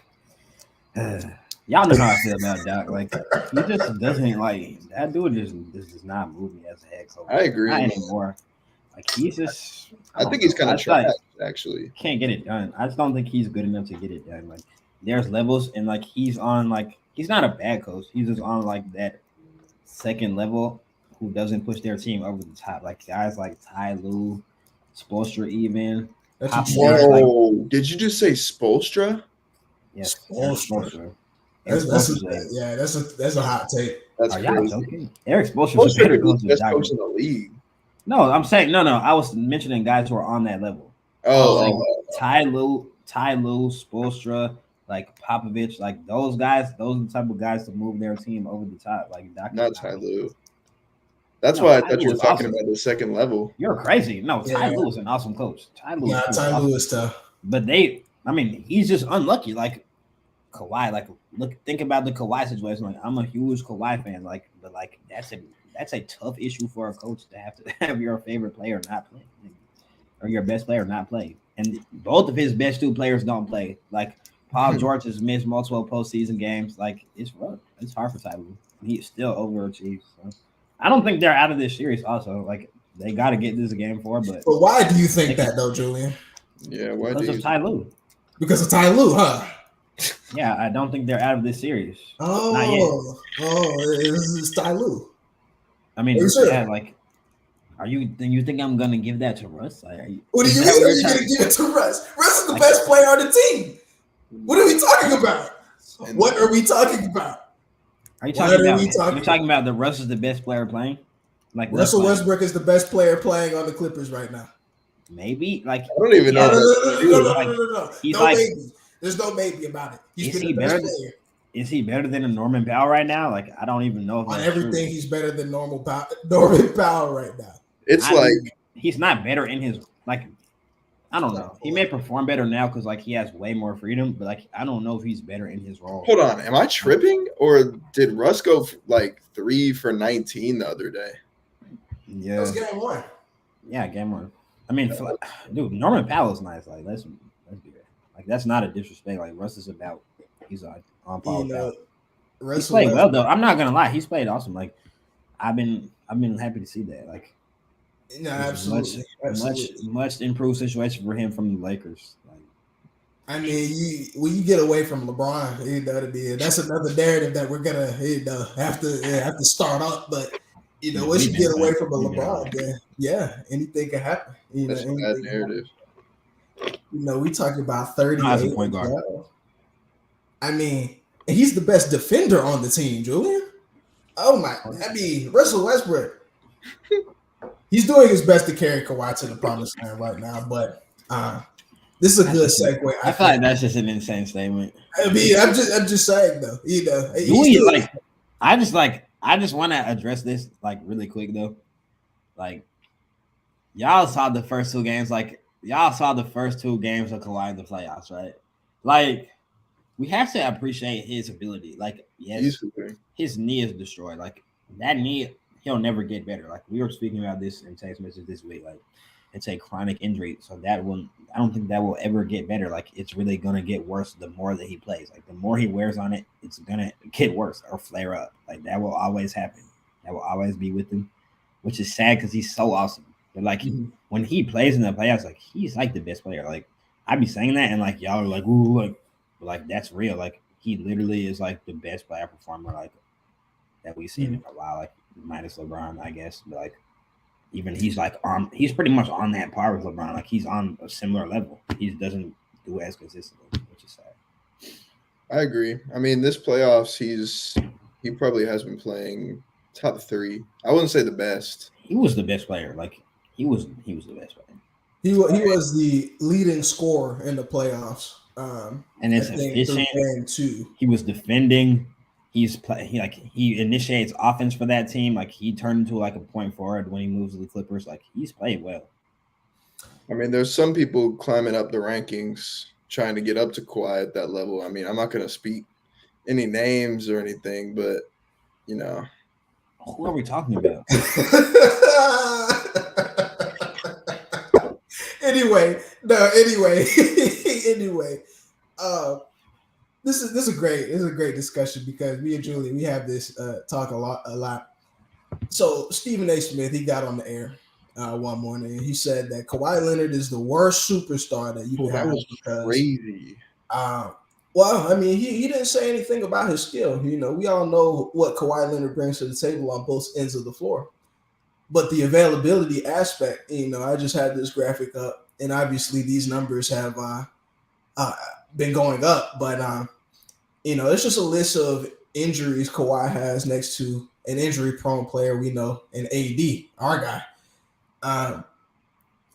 y'all know how I feel about Doc. Like he just doesn't like that dude. Just does not move me as a head coach. I agree. Not anymore. Like he's just. I think he's kind of trash. Actually, can't get it done. I just don't think he's good enough to get it done. Like there's levels, and like he's on like he's not a bad coach. He's just on like that second level who doesn't push their team over the top. Like guys like Ty Lue. Spoelstra even. Whoa! Did you just say Spoelstra? Yes, Spoelstra. That's a hot take. That's crazy. Joking? Eric Spoelstra is the best coach in the league. No, I'm saying no. I was mentioning guys who are on that level. Oh, like Ty Lue, Spoelstra, like Popovich, like those guys. Those are the type of guys to move their team over the top. Like not Ty Lue. That's why I thought you were talking about the second level. You're crazy. No, Ty Lue is an awesome coach. Ty Lue is tough. But he's just unlucky. Like Kawhi, think about the Kawhi situation. Like I'm a huge Kawhi fan. But that's a tough issue for a coach to have your favorite player not play, or your best player not play. And both of his best two players don't play. Like Paul George has missed multiple postseason games. Like it's rough. It's hard for Ty Lue. He still overachieved. So. I don't think they're out of this series. Also, like they got to get this game 4. But why do you think that though, Julian? Yeah, why? Because of Ty Lue. Because of Ty Lue, huh? Yeah, I don't think they're out of this series. It's Ty Lue. I mean, yeah, like, you think I'm gonna give that to Russ? Like, what do you mean? Are you gonna give it to Russ? Russ is the best player on the team. What are we talking about? What are we talking about? Are you talking about the Russ is the best player playing? Like Russell Westbrook is the best player playing on the Clippers right now. Maybe. Like I don't even know. No. Maybe. There's no maybe about it. Is he better than Norman Powell right now? Like I don't even know if on everything true. He's better than Norman Powell right now. He's not better in his like. I don't know. He may perform better now because like he has way more freedom, but like I don't know if he's better in his role. Hold on, am I tripping or did Russ go like 3 for 19 the other day? Yeah, that was game 1. Yeah, game 1. I mean, dude, Norman Powell is nice. Like let's be real. Like that's not a disrespect. Like Russ is about he's on par with that. He's played well though. I'm not gonna lie, he's played awesome. Like I've been happy to see that. Like. No, absolutely. Much improved situation for him from the Lakers. Like, I mean, when you get away from LeBron, that's another narrative that we're gonna have to start up. But once you get away from a LeBron, then anything can happen. That's a bad narrative. We talking about 30 as a point guard. I mean, he's the best defender on the team, Julian. Oh my! I mean, Russell Westbrook. he's doing his best to carry Kawhi to the promised land right now. But this is a good segue. I feel like that's just an insane statement. I mean, I'm just saying though. You know, I just want to address this like really quick though. Like, y'all saw the first two games. Like, y'all saw the first two games of Kawhi in the playoffs, right? Like, we have to appreciate his ability. Like, yes, his knee is destroyed. Like, that knee, he'll never get better. Like, we were speaking about this in text message this week. Like, it's a chronic injury, so I don't think that will ever get better. Like, it's really gonna get worse the more that he plays. Like, the more he wears on it, it's gonna get worse or flare up. Like, that will always happen. That will always be with him, which is sad because he's so awesome. But like when he plays in the playoffs, like he's like the best player. Like, I be saying that, and like y'all are like, ooh, like that's real. Like, he literally is like the best player performer like that we've seen in a while. Like, minus LeBron, I guess. But like, even he's pretty much on that par with LeBron. Like, he's on a similar level. He doesn't do it as consistently, which is sad. I agree. I mean, this playoffs, he probably has been playing top 3. I wouldn't say the best. He was the best player. Like, he was the best player. He was the leading scorer in the playoffs. And it's efficient. He was defending. He initiates offense for that team. Like, he turned into like a point forward when he moves to the Clippers. Like, he's played well. I mean, there's some people climbing up the rankings trying to get up to Kawhi at that level. I mean, I'm not going to speak any names or anything, but you know, who are we talking about? Anyway. This is a great discussion because me and Julie, we have this talk a lot. So Stephen A. Smith, he got on the air one morning and he said that Kawhi Leonard is the worst superstar that you can have because crazy. Well, I mean, he didn't say anything about his skill. You know, we all know what Kawhi Leonard brings to the table on both ends of the floor. But the availability aspect, you know, I just had this graphic up, and obviously these numbers have been going up. But, you know, it's just a list of injuries Kawhi has next to an injury-prone player we know in AD, our guy.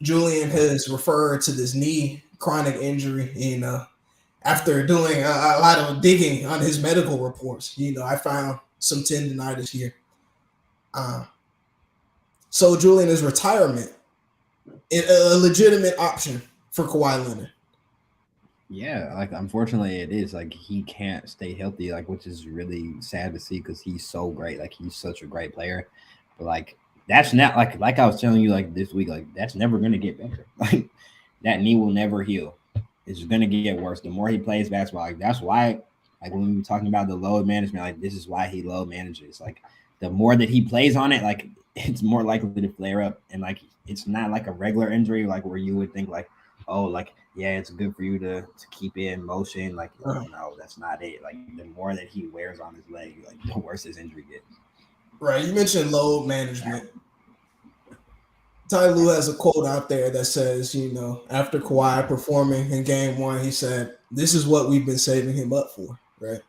Julian has referred to this knee chronic injury, you know, after doing a lot of digging on his medical reports. You know, I found some tendonitis here. So Julian, is retirement a legitimate option for Kawhi Leonard? Yeah, like unfortunately it is. Like, he can't stay healthy, like, which is really sad to see because he's so great. Like, he's such a great player. But like, that's not like I was telling you like this week, like that's never gonna get better. Like, that knee will never heal. It's gonna get worse the more he plays basketball. Like, that's why, like, when we were talking about the load management, like, this is why he load manages. Like, the more that he plays on it, like, it's more likely to flare up. And like, it's not like a regular injury, like where you would think like, oh, like, yeah, it's good for you to keep it in motion. Like, no, that's not it. Like, the more that he wears on his leg, like, the worse his injury gets. Right. You mentioned load management. Ty Lue has a quote out there that says, you know, after Kawhi performing in game 1, he said, this is what we've been saving him up for, right?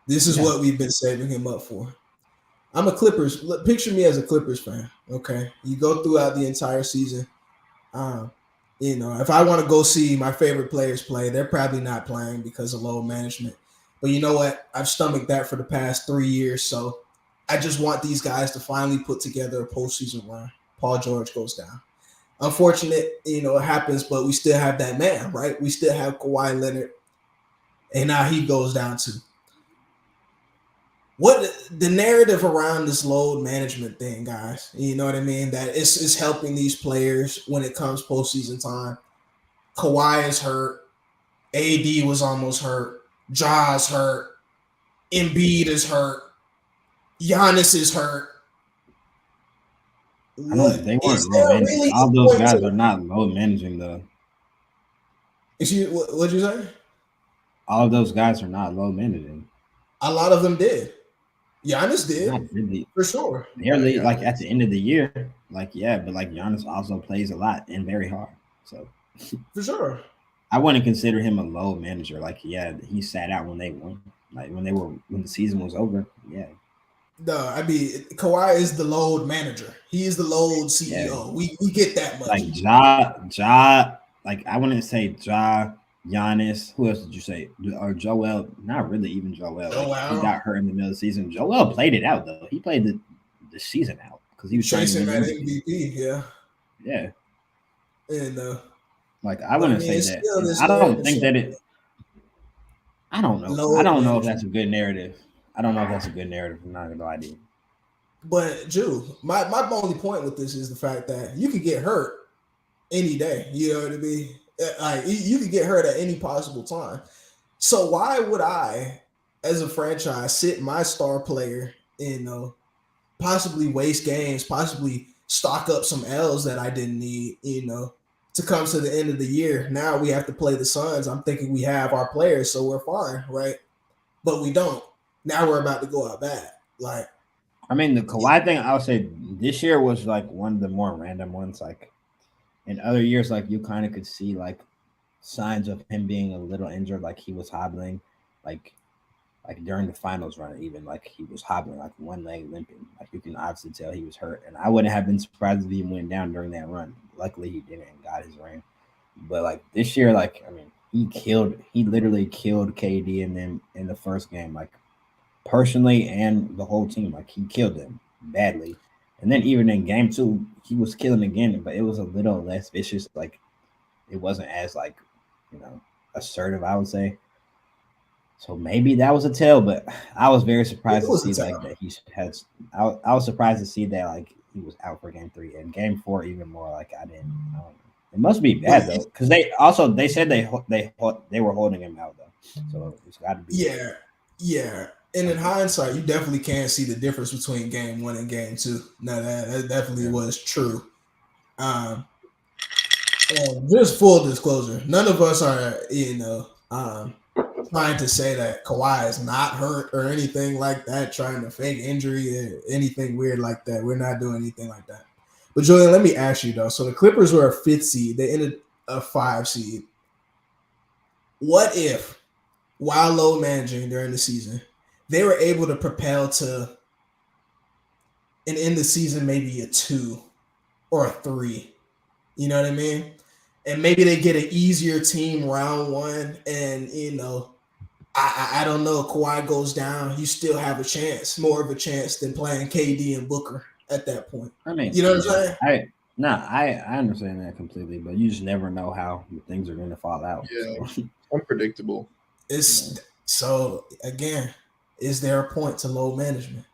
This is what we've been saving him up for. I'm a Clippers. Picture me as a Clippers fan, okay? You go throughout the entire season. You know, if I want to go see my favorite players play, they're probably not playing because of load management. But you know what? I've stomached that for the past 3 years, so I just want these guys to finally put together a postseason run. Paul George goes down. Unfortunate, you know, it happens, but we still have that man, right? We still have Kawhi Leonard, and now he goes down too. What the narrative around this load management thing, guys? You know what I mean? That it's helping these players when it comes postseason time. Kawhi is hurt. AD was almost hurt. Ja's hurt. Embiid is hurt. Giannis is hurt. They weren't low managing. Really all those guys are not load managing though. What'd you say? All of those guys are not load managing. A lot of them did. Giannis did, really, for sure. Nearly, like at the end of the year, like but like Giannis also plays a lot and very hard. So for sure, I wouldn't consider him a load manager. Like, he sat out when they won. Like when the season was over. Yeah. No, I mean Kawhi is the load manager. He is the load Yeah, CEO. We get that much. like Ja, like I wouldn't say Ja, Giannis. Who else did you say? Or Joel? Not really, even Joel. Like he Joel got hurt in the middle of the season. Joel played it out though. He played the season out because he was trying to chasing win the that MVP. MVP, yeah. Yeah, And like I but I wouldn't mean say it's that, still and this I don't narrative think shit. that it. I don't know. I Load don't know if management. that's a good narrative. I don't know if that's a good narrative. I'm not gonna lie to you. But Drew, my only point with this is the fact that you could get hurt any day. You know what I mean? Like you could get hurt at any possible time. So why would I, as a franchise, sit my star player in possibly waste games, possibly stock up some L's that I didn't need, to come to the end of the year. Now we have to play the Suns. I'm thinking we have our players, so we're fine, right? But we don't. Now we're about to go out bad. Like, I mean, the Kawhi thing, I would say this year was like one of the more random ones. Like in other years, like you kind of could see like signs of him being a little injured, like he was hobbling, like like during the finals run, even like he was hobbling, like one leg limping. Like you can obviously tell he was hurt, and I wouldn't have been surprised if he went down during that run. Luckily, he didn't and got his ring. But like this year, like I mean, he literally killed KD in them in the first game, like personally and the whole team. Like he killed them badly. And then even in game two, he was killing again, but it was a little less vicious. Like it wasn't as like, you know, assertive, I would say. So maybe that was a tell, but I was very it surprised to was see a like time. that he had. I was surprised to see that like he was out for game three and game four even more. Like I didn't. I don't know. It must be But bad though, because they said they were holding him out though, so it's got to be yeah, yeah. And in something. hindsight, you definitely can see the difference between game one and game two. Now that definitely Yeah. was true. Um, and just full disclosure, none of us are, trying to say that Kawhi is not hurt or anything like that, trying to fake injury or anything weird like that. We're not doing anything like that. But Julian, let me ask you though. So the Clippers were a fifth seed. They ended a five seed. What if, while low managing during the season, they were able to propel to and end the season maybe a two or a three? You know what I mean? And maybe they get an easier team round one, and I don't know. Kawhi goes down, you still have a chance, more of a chance than playing KD and Booker at that point. I mean, You know what I'm yeah, saying? I understand that completely, but you just never know how things are going to fall out. Yeah, So, unpredictable. yeah. It's so again, is there a point to low management?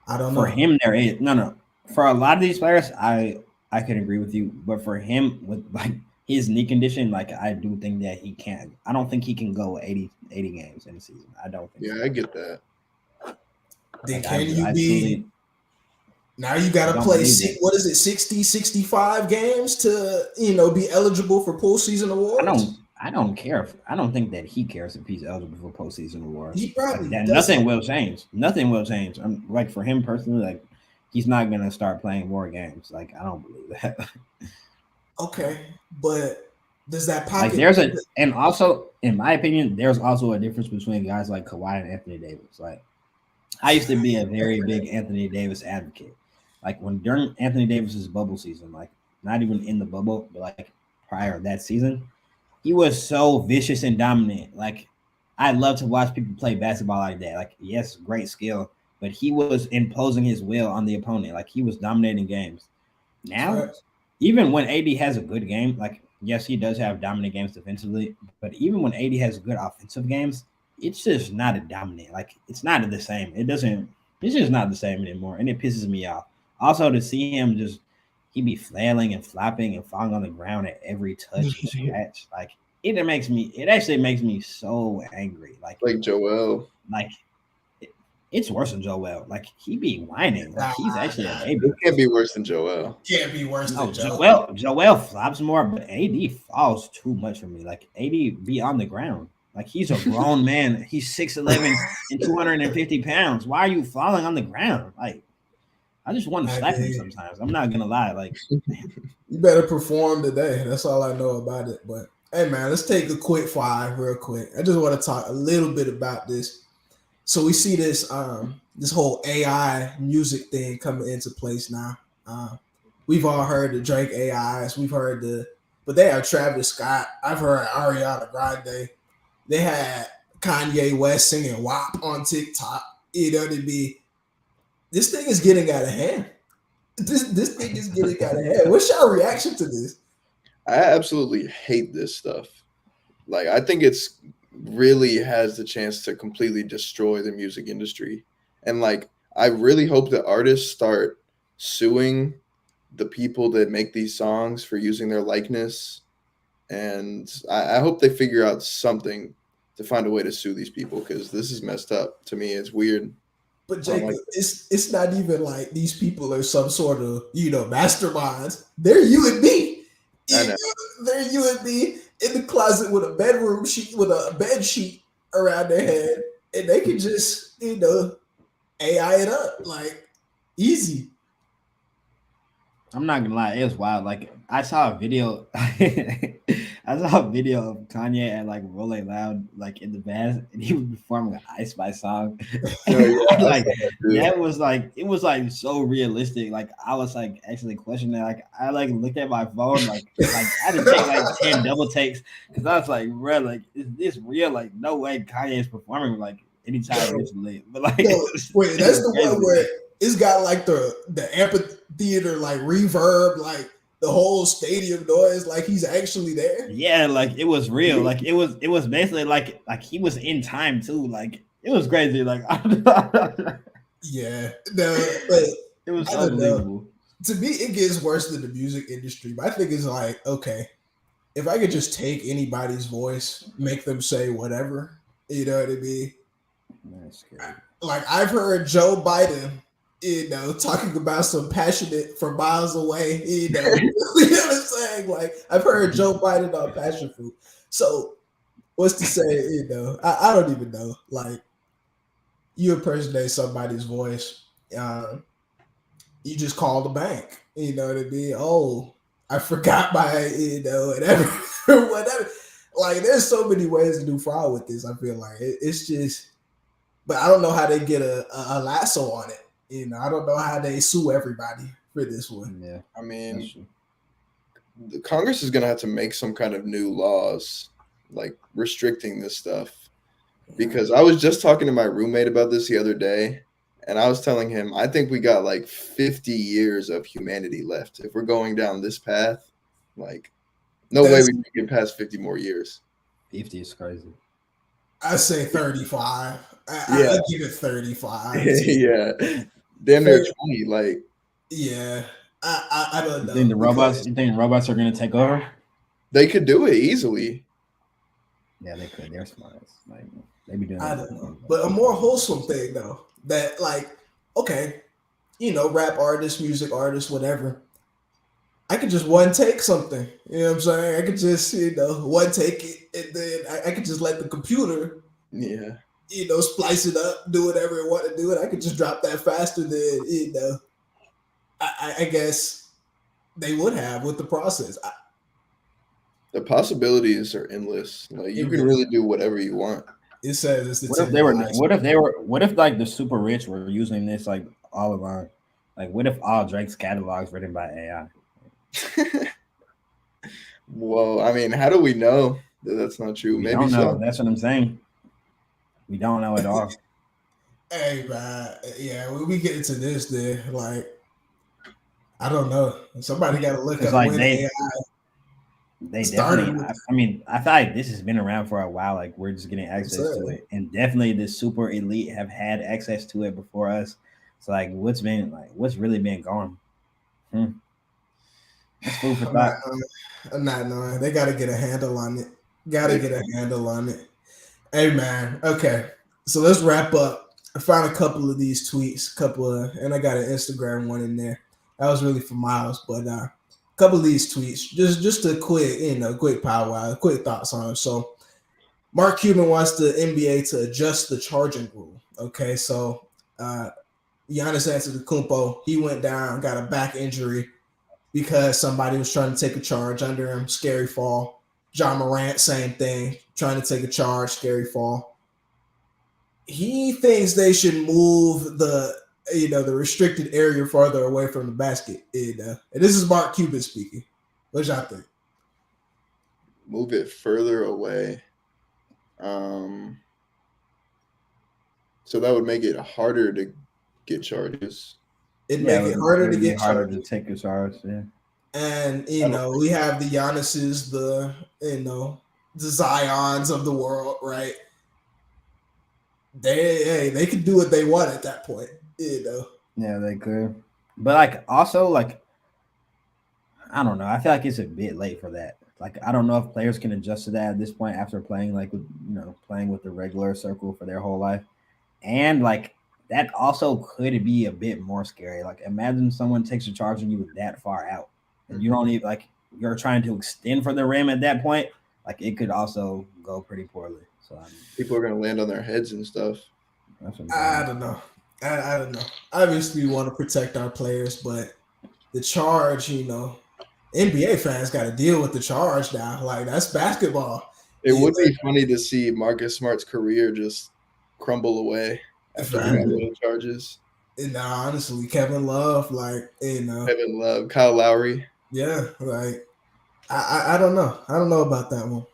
I don't For know. him, there is no. For a lot of these players, I can agree with you, but for him with like his knee condition, like I do think that he can't. I don't think he can go 80 games in a season. I don't think so. Yeah, I get that. Then Like can you I be truly now you got to don't play believe that. what is it 60 65 games to be eligible for postseason I awards? don't. I don't care. I don't think that he cares if he's eligible for postseason awards. He Like probably that, doesn't. nothing will change. Nothing will change. Like for him personally, like he's not gonna start playing more games. Like I don't believe that. Okay, but does that Like pocket? there's a, and also in my opinion, there's also a difference between guys like Kawhi and Anthony Davis. Like I used to be a very big Anthony Davis advocate. Like when during Anthony Davis's bubble season, like not even in the bubble, but like prior that season, he was so vicious and dominant. Like I love to watch people play basketball like that. Like yes, great skill, but he was imposing his will on the opponent. Like he was dominating games. Now, Facts. even when AD has a good game, like yes, he does have dominant games defensively, but even when AD has good offensive games, it's just not a dominant. Like it's not the same. It doesn't. It's just not the same anymore, and it pisses me off. Also, to see him just he be flailing and flopping and falling on the ground at every touch and scratch, like it makes me. It actually makes me so angry. Like Joel. Like it's worse than Joel. Like he be whining. Like Nah, he's actually a nah, baby. It can't be worse than Joel. can't be worse No, than Joe. Joel flops more, but AD falls too much for me. Like AD be on the ground. Like he's a grown man. He's 6'11" and 250 pounds. Why are you falling on the ground? Like I just want to I slap him mean, sometimes. I'm not gonna lie. Like you better perform today. That's all I know about it. But hey, man, let's take a quick five real quick. I just want to talk a little bit about this. So we see this this whole AI music thing coming into place now. We've all heard the Drake AIs. We've heard but they have Travis Scott. I've heard Ariana Grande. They had Kanye West singing WAP on TikTok. You know what I mean? This thing is getting out of hand. This thing is getting out of hand. What's your reaction to this? I absolutely hate this stuff. Like, I think it's really has the chance to completely destroy the music industry. And like, I really hope that artists start suing the people that make these songs for using their likeness. And I hope they figure out something to find a way to sue these people, because this is messed up. To me, it's weird. But Jacob, it's not even like these people are some sort of masterminds. They're you and me. They're you and me in the closet with a bedroom sheet, with a bed sheet around their head, and they can just AI it up like easy. I'm not gonna lie, it was wild. Like I saw a video, I saw a video of Kanye at like Rolling Loud, like in the band, and he was performing an Ice Spice song. Like that was like it was like so realistic. Like I was like actually questioning. Like I like looked at my phone, like I had to take like 10 double takes because I was like, bro, like is this real? Like no way Kanye is performing like anytime recently. But like, wait, that's the one where it's got like the amphitheater like reverb, like the whole stadium noise, like he's actually there. Yeah, like it was real. Like it was basically like he was in time too. Like it was crazy. Like yeah, no, but it was unbelievable. To me, it gets worse than the music industry. But I think it's like, okay, if I could just take anybody's voice, make them say whatever, you know what I mean? That's scary. Like I've heard Joe Biden, talking about some passionate from miles away, you know what I'm saying? Like I've heard Joe Biden on passion fruit. So what's to say, I don't even know. Like you impersonate somebody's voice, you just call the bank, you know what I mean? Oh, I forgot my, whatever. Like there's so many ways to do fraud with this. I feel like it's just, but I don't know how they get a lasso on it. I don't know how they sue everybody for this one. Yeah, I mean, the Congress is going to have to make some kind of new laws, like restricting this stuff. Because I was just talking to my roommate about this the other day, and I was telling him, I think we got like 50 years of humanity left. If we're going down this path, like, no way we can get past 50 more years. 50 is crazy. I say 35. I give it 35. Yeah. Damn near 20. Like, yeah. I don't know. You think robots are going to take over? They could do it easily. Yeah, they could. They're smart. Like, they be doing I don't know. But a more wholesome thing, though, that, like, okay, rap artists, music artists, whatever. I could just one take something. You know what I'm saying? I could just, one take it, and then I could just let the computer, splice it up, do whatever it want to do, and I could just drop that faster than, I guess they would have with the process. The possibilities are endless. Like you can really do whatever you want. It says it's the what if like the super rich were using this like all along? Like what if all Drake's catalogs written by AI? Well, I mean, how do we know that that's not true? Maybe don't know. So. That's what I'm saying. We don't know at all. Hey, man. Yeah, when we get into this, then like, I don't know. Somebody got to look up like when AI. They definitely. I mean, I feel like this has been around for a while. Like we're just getting access to it, and definitely the super elite have had access to it before us. So like, what's really been going? That's food for thought. I'm not knowing. They got to get a handle on it. Hey man, okay. So let's wrap up. I found a couple of these tweets, and I got an Instagram one in there. That was really for Miles, but a couple of these tweets, just a quick powwow, quick thoughts on them. So Mark Cuban wants the NBA to adjust the charging rule. Okay, so Giannis Antetokounmpo, he went down, got a back injury because somebody was trying to take a charge under him, scary fall. John Morant, same thing, trying to take a charge, scary fall. he thinks they should move the restricted area farther away from the basket. And this is Mark Cuban speaking. What y'all think? Move it further away. So that would make it harder to get charges. It'd make it harder to get harder charges. to take a charge. Yeah. And we have the Giannis's, the Zions of the world, right? They could do what they want at that point, Yeah, they could. But like also like I don't know. I feel like it's a bit late for that. Like I don't know if players can adjust to that at this point after playing playing with the regular circle for their whole life. And like that also could be a bit more scary. Like imagine someone takes a charge on you that far out. And you don't even like you're trying to extend for the rim at that point. Like it could also go pretty poorly. So people are gonna land on their heads and stuff. I don't know. I don't know. Obviously, we want to protect our players, but the charge, NBA fans got to deal with the charge now. Like that's basketball. It would be funny to see Marcus Smart's career just crumble away after he got little charges. And honestly, Kevin Love, Kevin Love, Kyle Lowry. Yeah, like I don't know. I don't know about that one.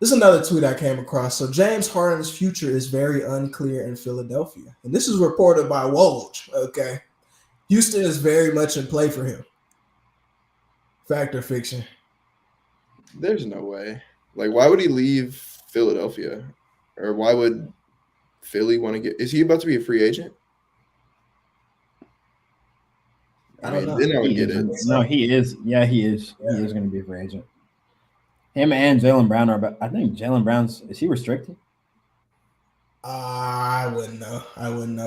This is another tweet I came across. So James Harden's future is very unclear in Philadelphia. And this is reported by Woj. Okay. Houston is very much in play for him. Fact or fiction? There's no way. Like, why would he leave Philadelphia? Or why would Philly want to get – is he about to be a free agent? I don't know. Then I would get it. No, he is. Yeah, he is. Yeah. He is going to be a free agent. Him and Jaylen Brown are about – I think Jaylen Brown's – is he restricted? I wouldn't know.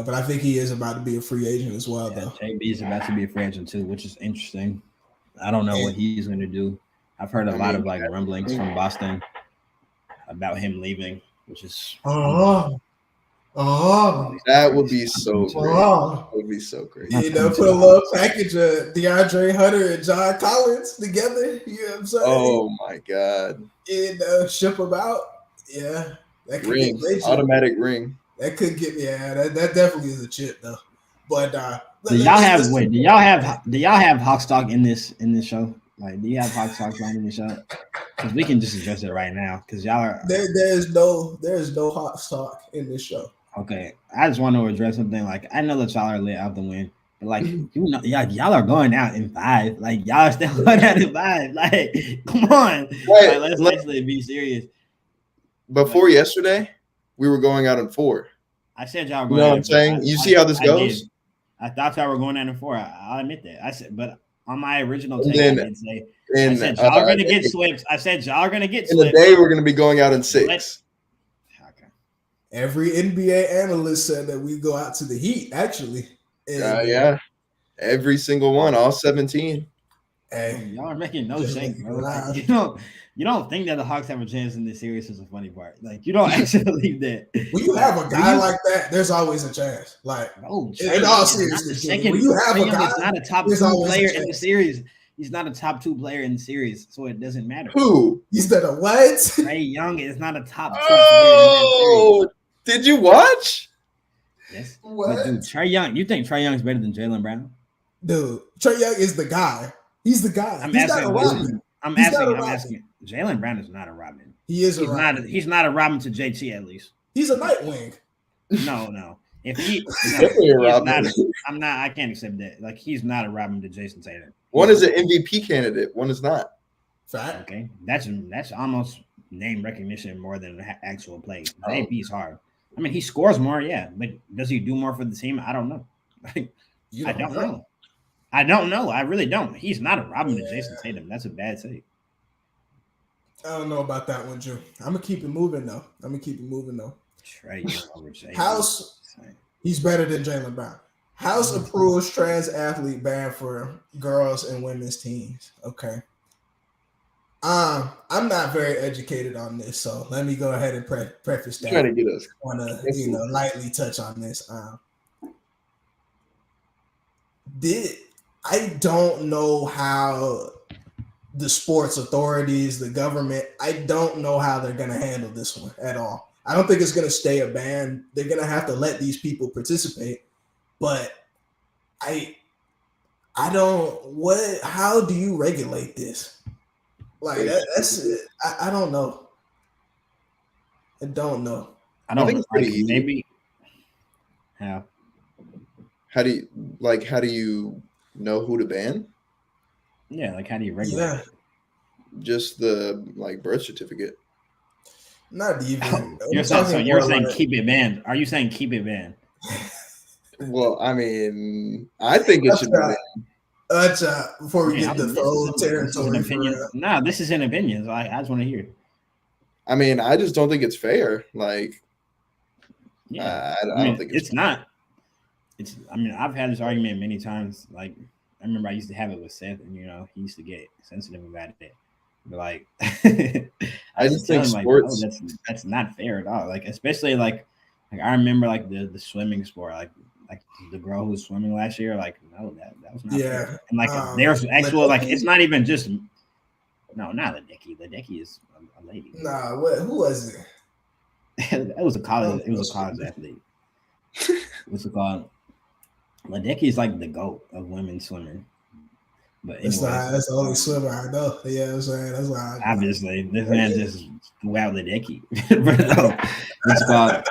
But I think he is about to be a free agent as well, though. JB's about to be a free agent too, which is interesting. I don't know what he's going to do. I've heard a lot of rumblings from Boston about him leaving, which is that would be so great. That would be so great. Put a little package of DeAndre Hunter and John Collins together. You know what I'm saying? Oh my God. And ship them out. Yeah. That could ring. Automatic ring. That could get that definitely is a chip though. But do y'all have Hawk Stock in this show? Like, do you have Hawk Stock in the show? Because we can just address it right now. Because y'all are there's no Hawk Stock in this show. Okay, I just want to address something. Like, I know that y'all are lit out the win, but like y'all are going out in 5. Like, y'all are still going out in 5. Like, come on, right. Like, let's be serious. Before yesterday, we were going out in 4. I said y'all were going. You know what I'm saying? You see how this goes? I thought y'all were going out in 4. I'll admit that. I said, but on my original take, I did say I said y'all are going to get swept. I said y'all are going to get swept. In the day, we're going to be going out in 6. Okay. Every NBA analyst said that we go out to the Heat. Actually, yeah, every single one, all 17. Hey, y'all are making no sense, bro. Like, you don't think that the Hawks have a chance in this series is the funny part. Like, you don't actually believe that. When you have a guy like that, there's always a chance. Like, in all seriousness, when you have a guy, he's not a top 2 player in the series. He's not a top 2 player in the series, so it doesn't matter. Who? He's not a what? Trae Young is not a top 2 player in that series. Did you watch? Yes. What? But dude, Trae Young, you think Trae Young is better than Jaylen Brown? Dude, Trae Young is the guy. He's the guy. I'm asking. Jaylen Brown is not a Robin. He is a Robin. He's not a Robin to JT at least. He's a Nightwing. No. If he, I can't accept that. Like, he's not a Robin to Jason Tatum. One is an MVP candidate. One is not. Fact. Okay, that's almost name recognition more than actual play. AP is hard. I mean, he scores more, yeah, but does he do more for the team? I don't know. I don't know. I don't know. I really don't. He's not a Robin to Jason Tatum. That's a bad take. I don't know about that one, Drew. I'm gonna keep it moving though. House, he's better than Jaylen Brown. House approves trans athlete ban for girls and women's teams. Okay. I'm not very educated on this, so let me go ahead and preface that. Trying to get us. Want to lightly touch on this. I don't know how the sports authorities, the government, I don't know how they're going to handle this one at all. I don't think it's gonna stay a ban. They're gonna have to let these people participate. But I don't. What? How do you regulate this? Like that's it. I don't know. I don't know. I don't think it's pretty like easy. maybe. Yeah. How do you know who to ban? Yeah, like how do you regulate Yeah, it? Just the like birth certificate. not even. You're I'm saying so talking you're more saying like keep it banned. Are you saying keep it banned? Well, I mean, I think it should be before we Yeah, get the this is full an territory for opinion. No, this is an opinion. So I just want to hear it. I mean, I just don't think it's fair. Like, Yeah, I don't think it's not. It's. I mean, I've had this argument many times. Like, I remember I used to have it with Seth, and he used to get sensitive about it. But like, I used just to tell think him like, no, sports. that's not fair at all. Like, especially like I remember like the swimming sport, like the girl who was swimming last year. Like, no, that was not yeah. fair. And like, there's actual like, Ledecky? it's not even just. No, not Ledecky. Ledecky is a lady. Nah, who was it? It was a college. It was a college athlete. What's it called? Ledecky is like the GOAT of women swimming. But anyways, That's the only swimmer I know. Yeah, I'm saying that's why. Obviously, this man just threw out Ledecky. But no, it's called.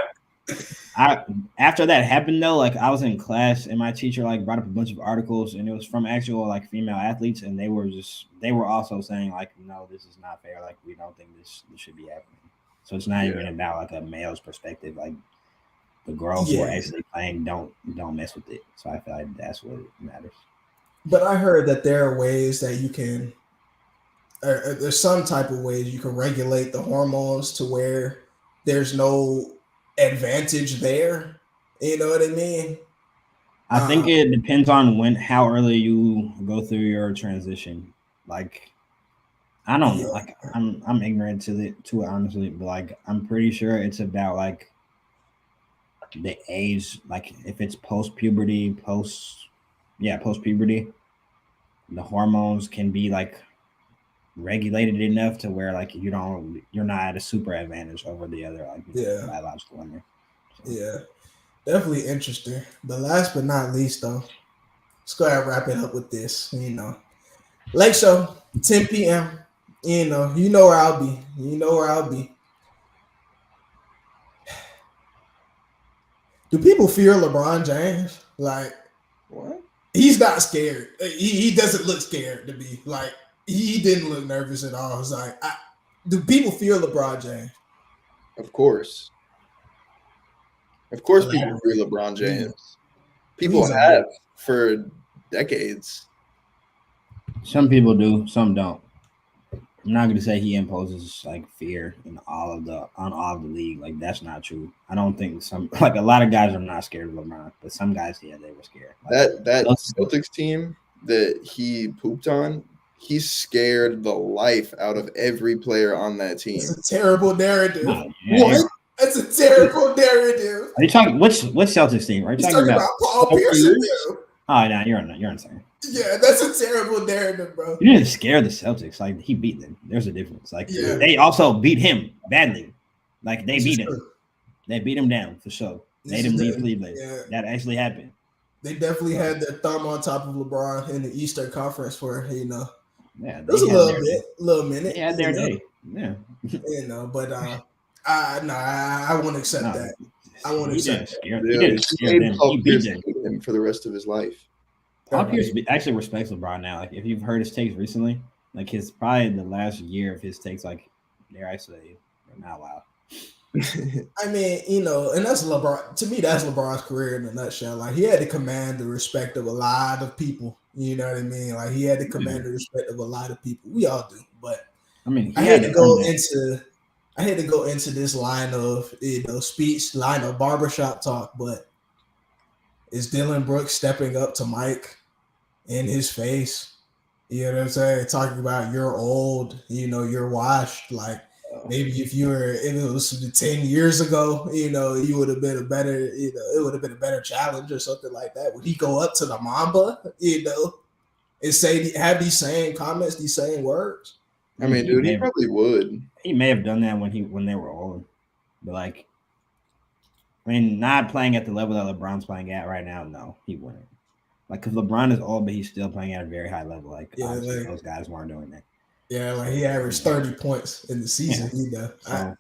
After that happened though, like I was in class and my teacher like brought up a bunch of articles and it was from actual like female athletes and they were also saying like, no, this is not fair. Like we don't think this should be happening. So it's not even about like a male's perspective. Like the girls who are actually playing don't mess with it. So I feel like that's what matters. But I heard that there are ways that you can. There's some type of ways you can regulate the hormones to where there's no advantage there. You know what I mean? I think it depends on how early you go through your transition. Like, I don't know. Like, I'm ignorant to it honestly, but like, I'm pretty sure it's about like the age. Like, if it's post puberty, post puberty, the hormones can be like regulated enough to where like you're not at a super advantage over the other like biological women. So. Yeah, definitely interesting. But last but not least, though, let's go ahead and wrap it up with this. Lake Show, 10 p.m. You know where I'll be. You know where I'll be. Do people fear LeBron James? Like, what? He's not scared. He doesn't look scared to me. Like, he didn't look nervous at all. It's like, do people fear LeBron James? Of course. Of course, people fear LeBron James. People have for decades. Some people do, some don't. I'm not going to say he imposes like fear on all of the league. Like that's not true. I don't think like a lot of guys are not scared of LeBron, but some guys, yeah, they were scared. Like, that Celtics team that he pooped on, he scared the life out of every player on that team. It's a terrible narrative. What? That's a terrible narrative. Are you talking which Celtics team? Are you talking about Paul Pierce? Oh no, you're insane. Yeah, that's a terrible narrative, bro. You didn't scare the Celtics. Like he beat them. There's a difference. Like they also beat him badly. Like they beat him. True. They beat him down for sure. Made him leave Cleveland. Yeah. That actually happened. They definitely had their thumb on top of LeBron in the Eastern Conference for Yeah, it was a little minute. They had their day. Yeah. But I won't accept that. I won't accept that. He didn't scare them. He beat them for the rest of his life. Paul Pierce actually respects LeBron now. Like if you've heard his takes recently, like his probably the last year of his takes, like dare I say, not wow. I mean, and that's LeBron. To me, that's LeBron's career in a nutshell. Like he had to command the respect of a lot of people. You know what I mean? Like he had to command the respect of a lot of people. We all do, but I mean, I had to go into this line of line of barbershop talk, but is Dylan Brooks stepping up to Mike in his face? You know what I'm saying? Talking about you're old, you're washed. Like maybe if it was 10 years ago, you would have been it would have been a better challenge or something like that. Would he go up to the Mamba, and have these same comments, these same words? I mean, dude, he probably would. He may have done that when they were old. But like, I mean, not playing at the level that LeBron's playing at right now, no, he wouldn't. Like, because LeBron is old, but he's still playing at a very high level. Like, obviously, those guys weren't doing that. Yeah, like he averaged 30 points in the season. Yeah.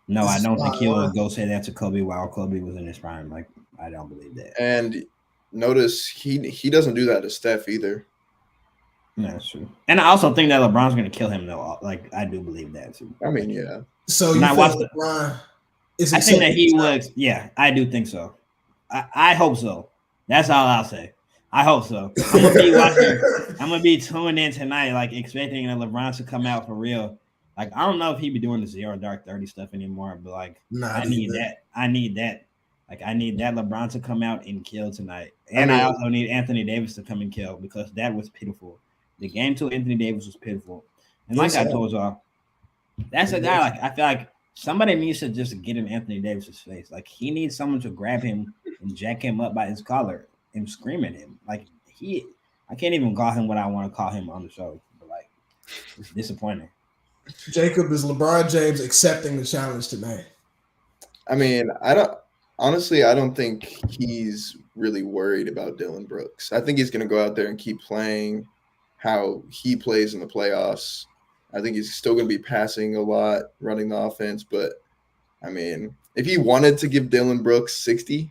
No, I don't think he will go say that to Kobe while Kobe was in his prime. Like, I don't believe that. And notice he doesn't do that to Steph either. Yeah, that's true. And I also think that LeBron's going to kill him, though. Like, I do believe that, too. I mean, yeah. So you think LeBron is I think that he would. Yeah, I do think so. I hope so. That's all I'll say. I hope so. I'm gonna be watching. I'm gonna be tuned in tonight, like expecting that LeBron to come out for real. Like I don't know if he be doing the 0 dark 30 stuff anymore, but like I need that. I need that. Like I need that LeBron to come out and kill tonight, and I also need Anthony Davis to come and kill because that was pitiful. The game to Anthony Davis was pitiful, and like I told y'all, that's a guy. Like I feel like somebody needs to just get in Anthony Davis's face. Like he needs someone to grab him and jack him up by his collar and scream at him. Like I can't even call him what I want to call him on the show. But like, it's disappointing. Jacob, is LeBron James accepting the challenge tonight? I mean, I don't think he's really worried about Dillon Brooks. I think he's going to go out there and keep playing how he plays in the playoffs. I think he's still going to be passing a lot, running the offense. But, I mean, if he wanted to give Dillon Brooks 60,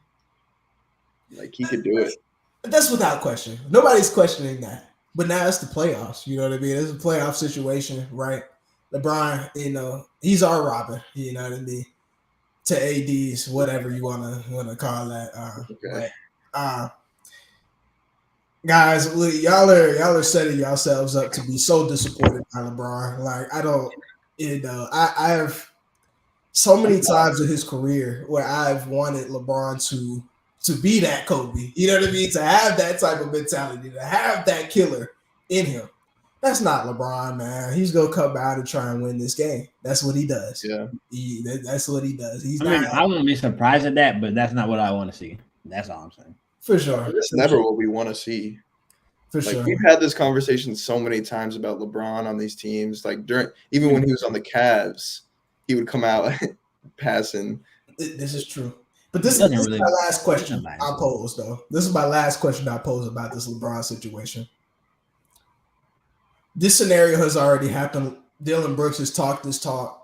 like he could do it. That's without question. Nobody's questioning that. But now it's the playoffs. You know what I mean? It's a playoff situation, right? LeBron, he's our Robin. You know what I mean? To AD's, whatever you wanna call that. Okay. Guys, y'all are setting yourselves up to be so disappointed by LeBron. Like I have so many times in his career where I've wanted LeBron to be that Kobe. You know what I mean? To have that type of mentality, to have that killer in him. That's not LeBron, man. He's gonna come out and try and win this game. That's what he does. Yeah, that's what he does. I wouldn't be surprised at that, but that's not what I want to see. That's all I'm saying. For sure, it's never what we want to see. For sure, we've had this conversation so many times about LeBron on these teams. Like even when he was on the Cavs, he would come out passing. This is true. But this is my last question I pose, though. This is my last question I pose about this LeBron situation. This scenario has already happened. Dillon Brooks has talked this talk.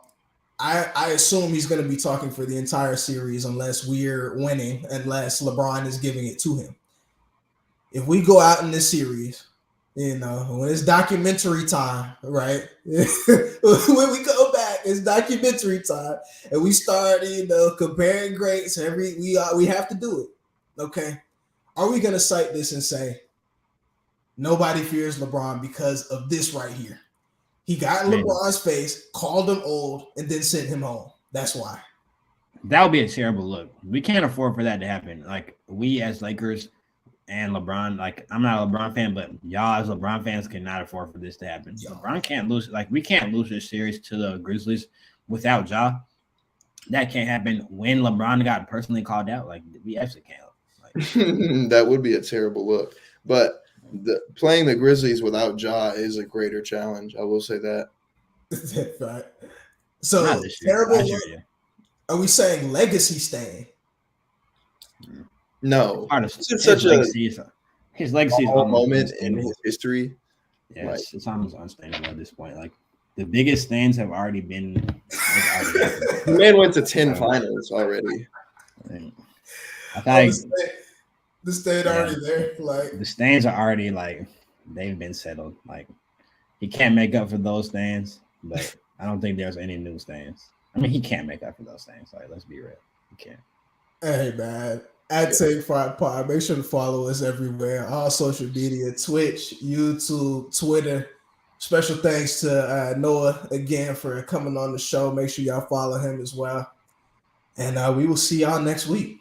I assume he's going to be talking for the entire series unless we're winning, unless LeBron is giving it to him. If we go out in this series, when it's documentary time, right? When we go back, it's documentary time, and we start, comparing greats. We have to do it. Okay, are we going to cite this and say nobody fears LeBron because of this right here? He got in LeBron's face, called him old, and then sent him home. That's why. That would be a terrible look. We can't afford for that to happen. Like we as Lakers and LeBron, like I'm not a LeBron fan, but y'all as LeBron fans cannot afford for this to happen. LeBron can't lose. Like we can't lose this series to the Grizzlies without Ja. That can't happen. When LeBron got personally called out, like we actually can't. Like, that would be a terrible look. But playing the Grizzlies without Ja is a greater challenge. I will say that. Right. So terrible. Are we saying legacy staying? No, it's such his legacy is moment in his history. Yeah, it's almost unstable at this point. Like the biggest stands have already been. The man went to 10 finals already. I think the stand already there. Like the stands are already like they've been settled. Like he can't make up for those stands, but I don't think there's any new stands. I mean, he can't make up for those stands. Like let's be real, he can't. Hey man. At Take 5 Pod. Make sure to follow us everywhere. All social media, Twitch, YouTube, Twitter. Special thanks to Noah again for coming on the show. Make sure y'all follow him as well. And we will see y'all next week.